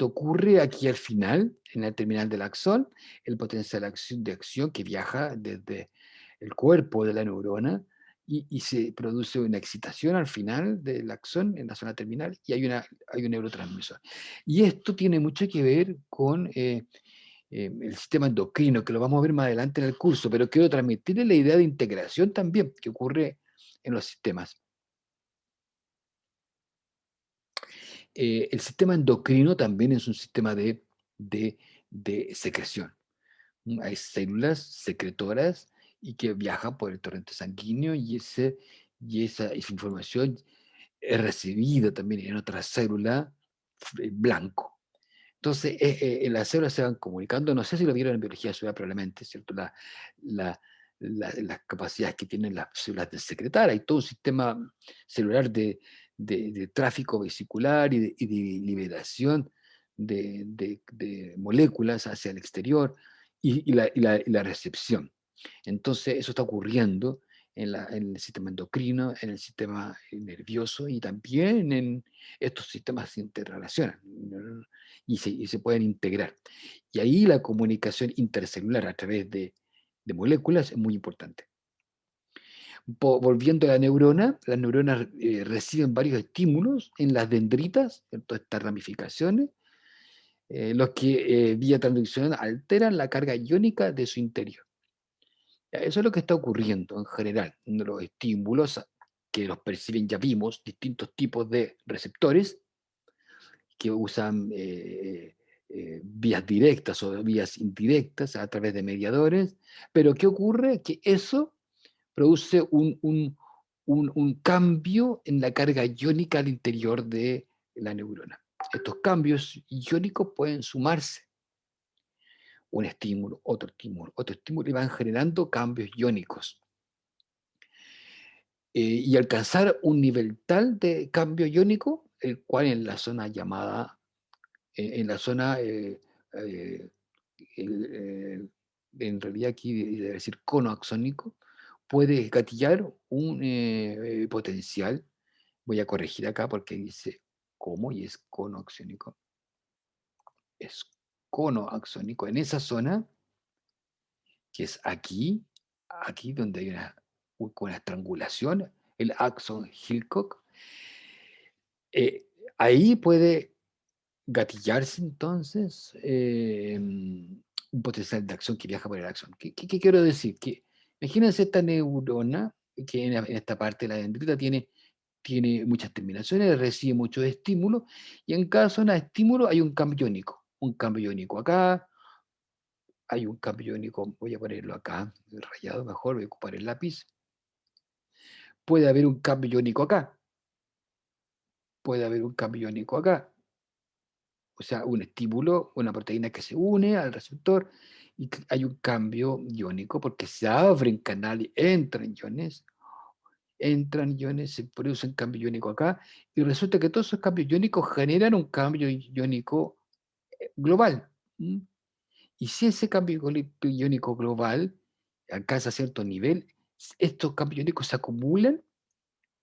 S1: ocurre aquí al final, en el terminal del axón, el potencial de acción que viaja desde el cuerpo de la neurona, y se produce una excitación al final del axón, en la zona terminal, y hay un neurotransmisor. Y esto tiene mucho que ver con el sistema endocrino, que lo vamos a ver más adelante en el curso, pero quiero transmitirle la idea de integración también que ocurre en los sistemas. El sistema endocrino también es un sistema de de secreción. Hay células secretoras y que viajan por el torrente sanguíneo y esa información es recibida también en otra célula blanco. Entonces, las células se van comunicando, no sé si lo vieron en biología celular probablemente, ¿cierto? Las capacidades que tienen las células de secretar, hay todo un sistema celular de tráfico vesicular y de liberación de moléculas hacia el exterior y la recepción. Entonces, eso está ocurriendo en el sistema endocrino, en el sistema nervioso y también en estos sistemas se interrelacionan y se pueden integrar. Y ahí la comunicación intercelular a través de moléculas es muy importante. Volviendo a la neurona, las neuronas reciben varios estímulos en las dendritas, en todas estas ramificaciones, los que vía transducción alteran la carga iónica de su interior. Eso es lo que está ocurriendo en general. Los estímulos que los perciben, ya vimos, distintos tipos de receptores que usan vías directas o vías indirectas a través de mediadores, pero ¿qué ocurre? Que eso produce un cambio en la carga iónica al interior de la neurona. Estos cambios iónicos pueden sumarse un estímulo, otro estímulo, y van generando cambios iónicos. Y alcanzar un nivel tal de cambio iónico, el cual en la zona llamada, en la zona, en realidad aquí debe decir cono axónico, puede gatillar un potencial. Voy a corregir acá porque dice cómo y es cono axónico. Es cono axónico. En esa zona, que es aquí donde hay una estrangulación, el axón Hillcock, ahí puede gatillarse entonces un potencial de acción que viaja por el axón. ¿Qué quiero decir? Que imagínense esta neurona que en esta parte de la dendrita tiene muchas terminaciones, recibe muchos estímulos, y en cada zona de estímulo hay un cambio iónico. Un cambio iónico acá, hay un cambio iónico, voy a ponerlo acá, rayado mejor, voy a ocupar el lápiz. Puede haber un cambio iónico acá. Puede haber un cambio iónico acá. O sea, un estímulo, una proteína que se une al receptor y hay un cambio iónico porque se abren canales, entran iones, se producen cambio iónico acá y resulta que todos esos cambios iónicos generan un cambio iónico global. Y si ese cambio iónico global alcanza cierto nivel, estos cambios iónicos se acumulan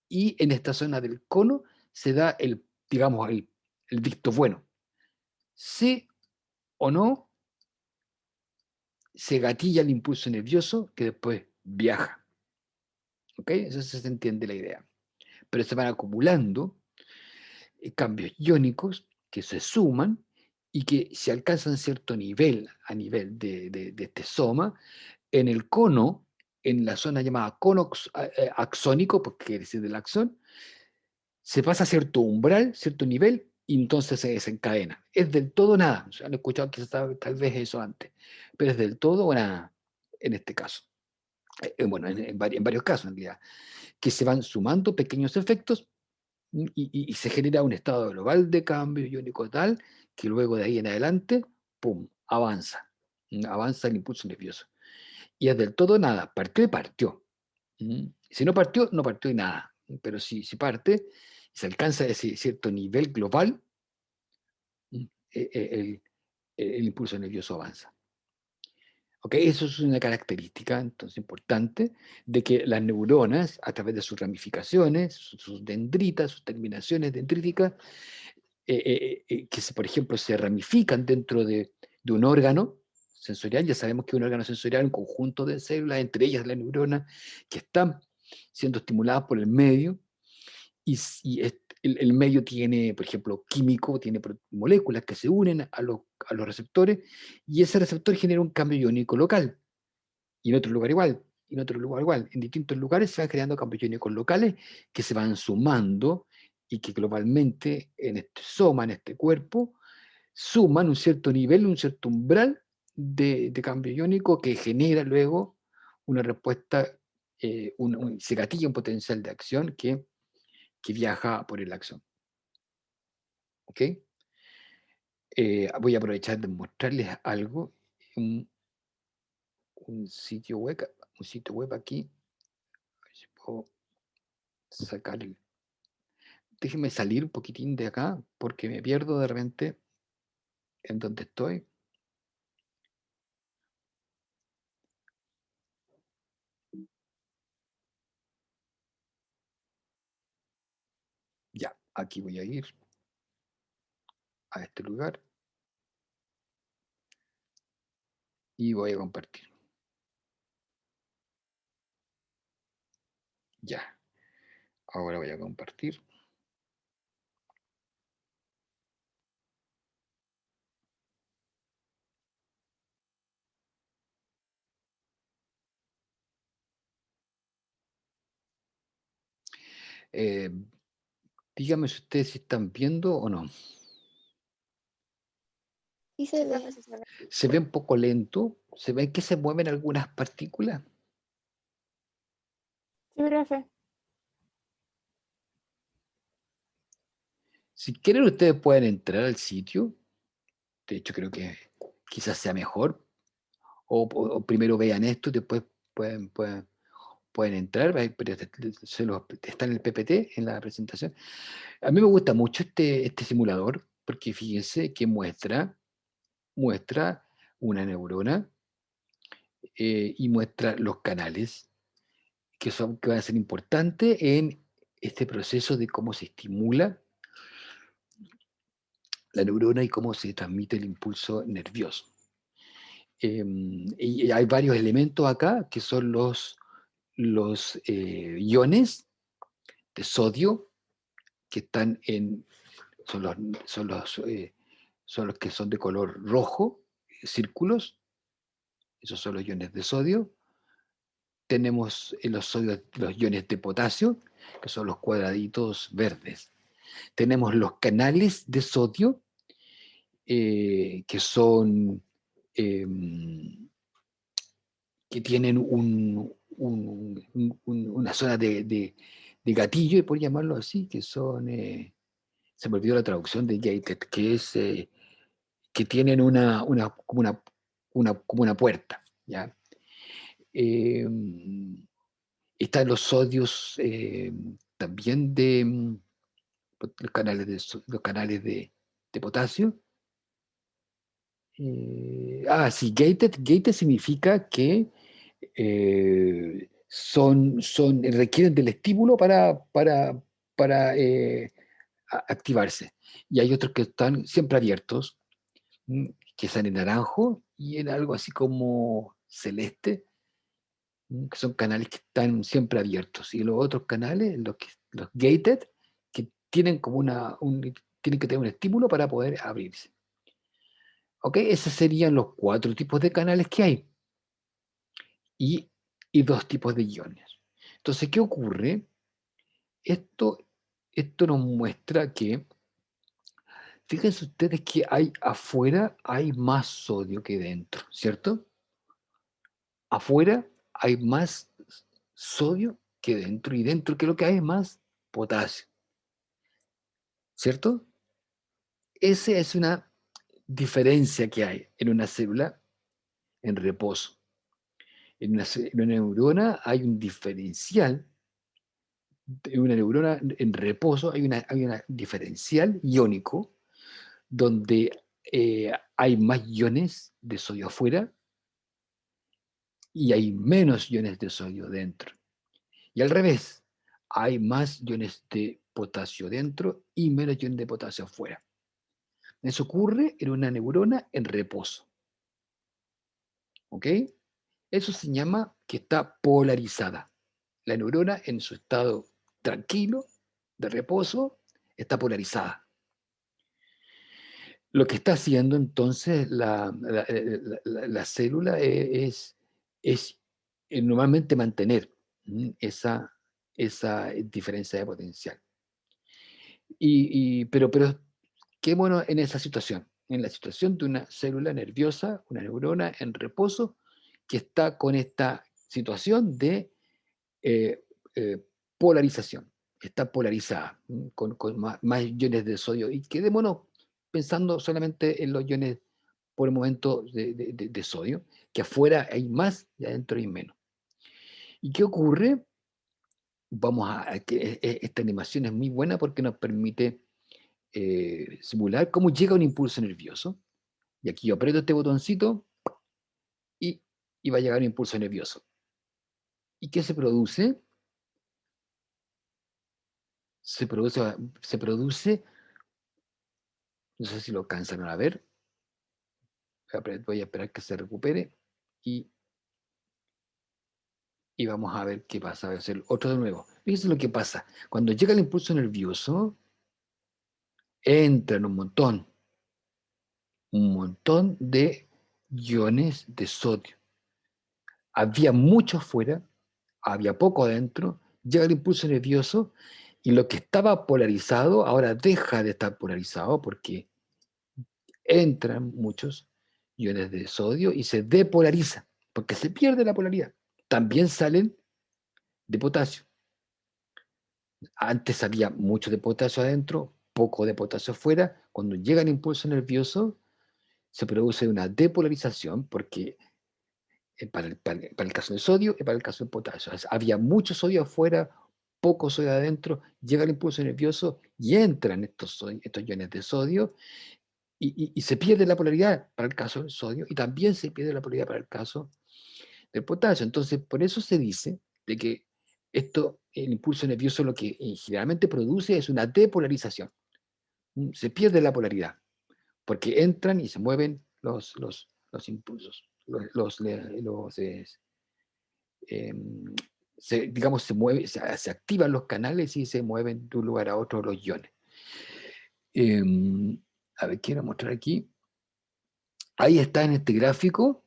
S1: y en esta zona del cono se da digamos, el visto bueno. Sí o no, se gatilla el impulso nervioso que después viaja. ¿Ok? Eso se entiende la idea. Pero se van acumulando cambios iónicos que se suman y que si alcanzan cierto nivel, a nivel de este soma, en el cono, en la zona llamada cono axónico, porque quiere decir del axón, se pasa a cierto umbral, cierto nivel, y entonces se desencadena. Es del todo nada. O sea, han escuchado quizás tal vez eso antes, pero es del todo o nada en este caso. Bueno, en varios casos en realidad, que se van sumando pequeños efectos y se genera un estado global de cambio iónico tal que luego de ahí en adelante, ¡pum!, avanza. Avanza el impulso nervioso. Y es del todo nada. Partió y partió. Si no partió, no partió y nada. Pero si parte, se alcanza ese cierto nivel global, el impulso nervioso avanza. ¿Okay? Eso es una característica entonces importante de que las neuronas, a través de sus ramificaciones, sus dendritas, sus terminaciones dendríticas, que por ejemplo se ramifican dentro de un órgano sensorial. Ya sabemos que un órgano sensorial es un conjunto de células, entre ellas la neurona, que están siendo estimuladas por el medio, y el medio tiene, por ejemplo, químico, tiene moléculas que se unen a los receptores, y ese receptor genera un cambio iónico local, y en otro lugar igual, y en otro lugar igual. En distintos lugares se van creando cambios iónicos locales que se van sumando y que globalmente en este soma, en este cuerpo, suman un cierto nivel, un cierto umbral de cambio iónico que genera luego una respuesta, se gatilla un potencial de acción que viaja por el axón. ¿Ok? Voy a aprovechar de mostrarles algo, un sitio web aquí. A ver si puedo sacar el... Déjenme salir un poquitín de acá, porque me pierdo de repente en donde estoy. Ya, aquí voy a ir a este lugar y voy a compartir. Ya, ahora voy a compartir. Díganme si ustedes si están viendo o no.
S2: Sí se ve.
S1: Se ve un poco lento. Se ve que se mueven algunas partículas.
S3: Sí, profe.
S1: Si quieren, ustedes pueden entrar al sitio. De hecho, creo que quizás sea mejor. O primero vean esto y después pueden entrar. Pero está en el PPT, en la presentación. A mí me gusta mucho este simulador porque fíjense que muestra una neurona y muestra los canales que van a ser importantes en este proceso de cómo se estimula la neurona y cómo se transmite el impulso nervioso. Y hay varios elementos acá que son los iones de sodio que están son los que son de color rojo, círculos, esos son los iones de sodio. Tenemos los iones de potasio, que son los cuadraditos verdes. Tenemos los canales de sodio, que son que tienen una zona de gatillo, por llamarlo así, que son, se me olvidó la traducción de gated, que es que tienen como una puerta, ¿ya? Están los sodios también los canales de potasio. Sí, gated significa que requieren del estímulo para activarse. Y hay otros que están siempre abiertos, que están en naranjo y en algo así como celeste, que son canales que están siempre abiertos. Y los otros canales, los gated, que tienen tienen que tener un estímulo para poder abrirse. ¿Ok? Esos serían los 4 tipos de canales que hay. Y 2 tipos de iones. Entonces, ¿qué ocurre? Esto nos muestra que, fíjense ustedes que afuera hay más sodio que dentro, ¿cierto? Afuera hay más sodio que dentro, y dentro, ¿qué es lo que hay? Más potasio, ¿cierto? Esa es una diferencia que hay en una célula en reposo. En una neurona hay un diferencial. En una neurona en reposo hay una diferencial iónico donde hay más iones de sodio afuera y hay menos iones de sodio dentro. Y al revés, hay más iones de potasio dentro y menos iones de potasio afuera. Eso ocurre en una neurona en reposo. ¿Ok? Eso se llama que está polarizada. La neurona en su estado tranquilo, de reposo, está polarizada. Lo que está haciendo entonces la célula es normalmente mantener esa diferencia de potencial. Pero qué bueno en esa situación. en la situación de una célula nerviosa, una neurona en reposo, que está con esta situación de eh, eh, polarización. Está polarizada, con más iones de sodio. Y quedémonos pensando solamente en los iones por el momento de sodio, que afuera hay más y adentro hay menos. ¿Y qué ocurre? Esta animación es muy buena porque nos permite simular cómo llega un impulso nervioso. Y aquí yo aprieto este botoncito y, y va a llegar un impulso nervioso. ¿Y qué se produce? Se produce, no sé si lo alcanzan a ver, voy a esperar que se recupere y, y vamos a ver qué pasa. Voy a hacer otro de nuevo. Fíjense lo que pasa. Cuando llega el impulso nervioso, entran un montón de iones de sodio. Había mucho fuera, había poco adentro, llega el impulso nervioso y lo que estaba polarizado ahora deja de estar polarizado porque entran muchos iones de sodio y se depolariza, porque se pierde la polaridad. También salen de potasio. Antes había mucho de potasio adentro, poco de potasio afuera. Cuando llega el impulso nervioso, se produce una depolarización porque para el caso del sodio y para el caso del potasio. O sea, había mucho sodio afuera, poco sodio adentro, llega el impulso nervioso y entran estos iones de sodio y se pierde la polaridad para el caso del sodio y también se pierde la polaridad para el caso del potasio. Entonces, por eso se dice de que el impulso nervioso lo que generalmente produce es una depolarización. Se pierde la polaridad porque entran y se mueven los impulsos, em, digamos, se activan los canales y se mueven de un lugar a otro los iones. A ver, quiero mostrar aquí. Ahí está en este gráfico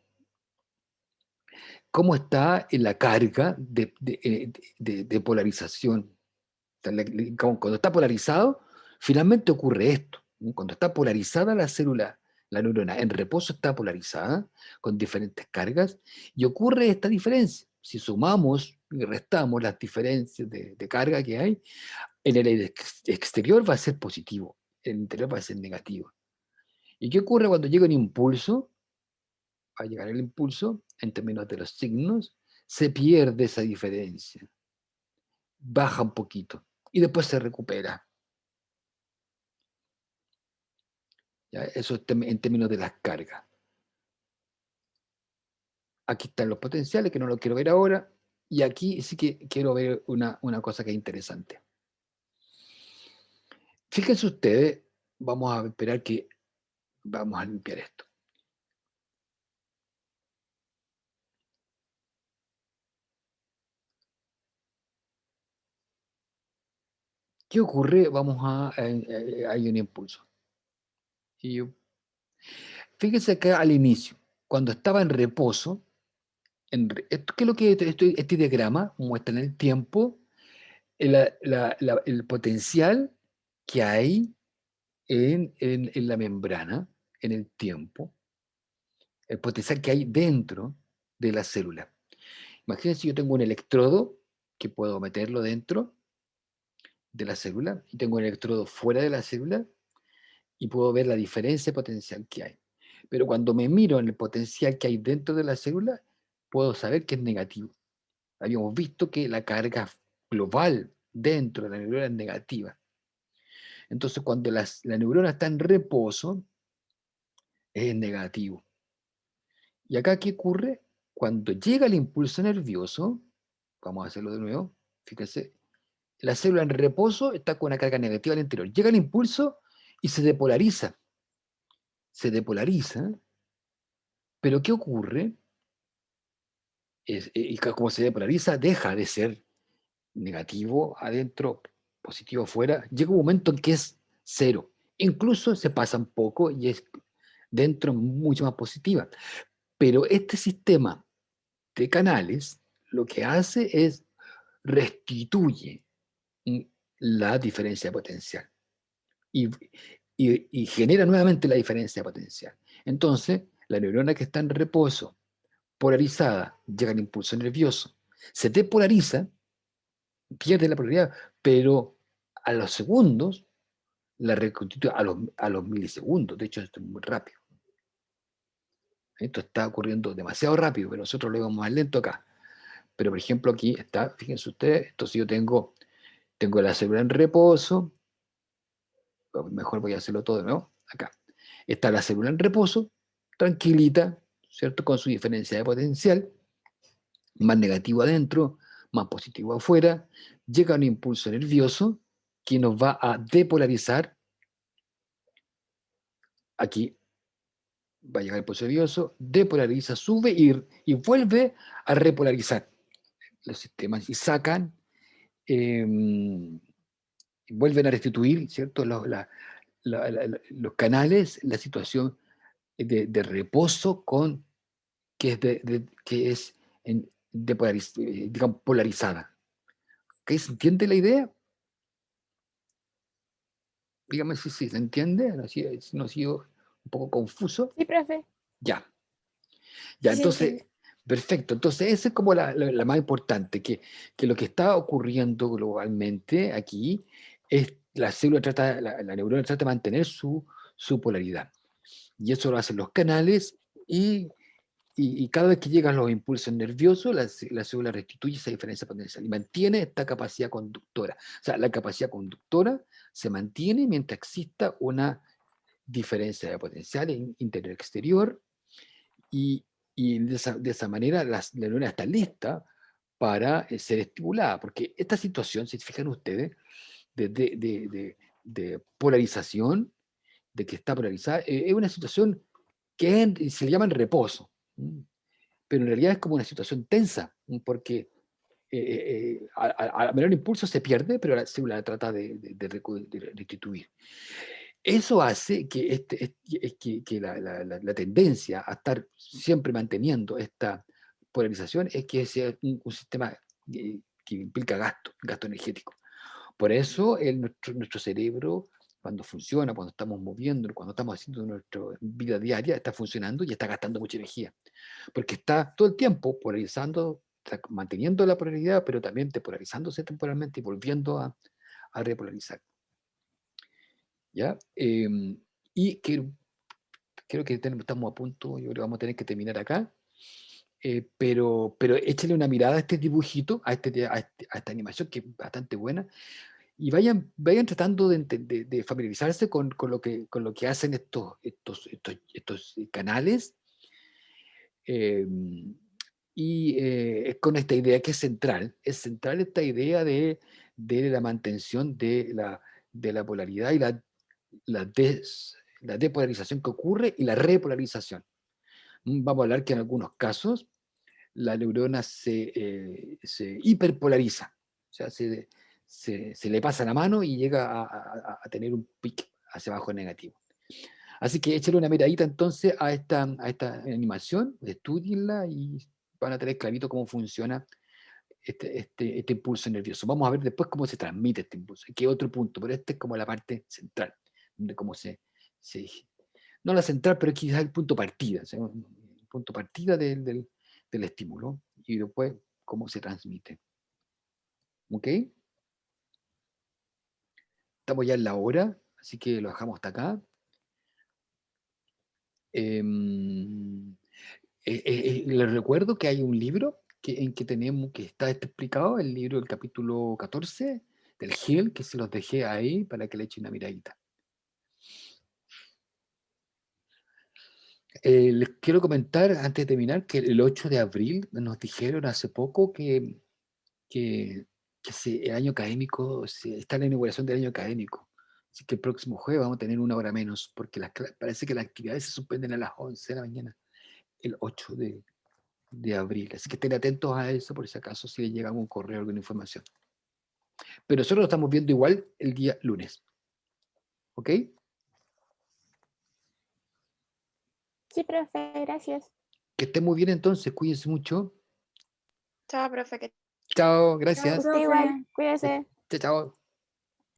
S1: cómo está en la carga de polarización. Cuando está polarizado, finalmente ocurre esto. Cuando está polarizada la célula, la neurona en reposo está polarizada con diferentes cargas y ocurre esta diferencia. Si sumamos y restamos las diferencias de carga que hay, en el exterior va a ser positivo, en el interior va a ser negativo. ¿Y qué ocurre cuando llega un impulso? Va a llegar el impulso, en términos de los signos, se pierde esa diferencia, baja un poquito y después se recupera. ¿Ya? Eso en términos de las cargas. Aquí están los potenciales, que no lo quiero ver ahora, y aquí sí que quiero ver una cosa que es interesante. Fíjense ustedes, vamos a esperar que vamos a limpiar esto. ¿Qué ocurre? Hay un impulso. Fíjense que al inicio, cuando estaba en reposo, ¿qué es lo que este diagrama muestra en el tiempo? El potencial que hay en la membrana, en el tiempo, el potencial que hay dentro de la célula. Imagínense, yo tengo un electrodo que puedo meterlo dentro de la célula y tengo un electrodo fuera de la célula y puedo ver la diferencia potencial que hay. Pero cuando me miro en el potencial que hay dentro de la célula, puedo saber que es negativo. Habíamos visto que la carga global dentro de la neurona es negativa. Entonces, cuando la neurona está en reposo, es negativo. ¿Y acá qué ocurre? Cuando llega el impulso nervioso, vamos a hacerlo de nuevo, fíjense, la célula en reposo está con una carga negativa al interior. Llega el impulso y se depolariza. Se depolariza, pero ¿qué ocurre? Y como se depolariza, deja de ser negativo adentro, positivo afuera. Llega un momento en que es cero. Incluso se pasa un poco y es dentro mucho más positiva. Pero este sistema de canales lo que hace es restituye la diferencia potencial. Y y genera nuevamente la diferencia potencial. Entonces, la neurona que está en reposo, polarizada, llega al impulso nervioso, se depolariza, pierde la polaridad, pero a los segundos la reconstituye a los milisegundos. De hecho, esto es muy rápido. Esto está ocurriendo demasiado rápido, pero nosotros lo vemos más lento acá. Pero, por ejemplo, aquí está, fíjense ustedes, entonces yo tengo la célula en reposo, mejor voy a hacerlo todo de nuevo, acá. Está la célula en reposo, tranquilita, ¿cierto? Con su diferencia de potencial, más negativo adentro, más positivo afuera, llega un impulso nervioso que nos va a depolarizar. Aquí va a llegar el impulso nervioso, depolariza, sube y vuelve a repolarizar los sistemas y sacan, vuelven a restituir, ¿cierto? Los canales, la situación de reposo que es digamos, polarizada. ¿Okay? ¿Se entiende la idea? Dígame si se entiende, no ha sido un poco confuso.
S6: Sí, profe.
S1: Ya,
S6: Sí,
S1: entonces,
S6: entiende.
S1: perfecto. Entonces, esa es como la más importante, que lo que está ocurriendo globalmente aquí es la neurona trata de mantener su polaridad. Y eso lo hacen los canales y cada vez que llegan los impulsos nerviosos, la célula restituye esa diferencia potencial y mantiene esta capacidad conductora. O sea, la capacidad conductora se mantiene mientras exista una diferencia de potencial interior-exterior y de esa manera la neurona está lista para ser estimulada, porque esta situación, si se fijan ustedes, de polarización, de que está polarizada, es una situación que se le llama en reposo, pero en realidad es como una situación tensa, porque al menor impulso se pierde, pero la célula trata de restituir. Eso hace que, que la tendencia a estar siempre manteniendo esta polarización es que sea un sistema que implica gasto energético. Por eso nuestro cerebro, cuando funciona, cuando estamos moviendo, cuando estamos haciendo nuestra vida diaria, está funcionando y está gastando mucha energía. Porque está todo el tiempo polarizando, manteniendo la polaridad, pero también depolarizándose temporalmente y volviendo a repolarizar. ¿Ya? Y creo que estamos a punto, yo creo que vamos a tener que terminar acá. Pero échale una mirada a este dibujito, a esta animación que es bastante buena, y vayan tratando de familiarizarse con lo que hacen estos canales, y con esta idea que es central esta idea de la mantención de la polaridad y la depolarización que ocurre y la repolarización. Vamos a hablar que en algunos casos la neurona se hiperpolariza, o sea, se le pasa la mano y llega a tener un pic hacia abajo negativo. Así que échale una miradita entonces a esta animación, estudienla y van a tener clarito cómo funciona este impulso nervioso. Vamos a ver después cómo se transmite este impulso, que otro punto, pero este es como la parte central, de cómo no la central, pero quizás el punto partida, o sea, el punto partida del estímulo y después cómo se transmite. ¿Ok? Estamos ya en la hora, así que lo dejamos hasta acá. Les recuerdo que hay un libro en que tenemos, que está explicado, el libro del capítulo 14 del Hill, que se los dejé ahí para que le echen una miradita. Les quiero comentar, antes de terminar, que el 8 de abril nos dijeron hace poco que el año académico, está la inauguración del año académico. Así que el próximo jueves vamos a tener una hora menos, porque parece que las actividades se suspenden a las 11 de la mañana, el 8 de abril. Así que estén atentos a eso, por si acaso, si les llega algún correo, alguna información. Pero nosotros lo estamos viendo igual el día lunes. ¿Ok?
S6: Sí, profe, gracias.
S1: Que estén muy bien entonces, cuídense mucho.
S4: Chao, profe.
S1: Chao,
S3: Chao,
S1: gracias.
S6: Usted igual,
S3: profe.
S6: cuídese.
S1: Chao, chao.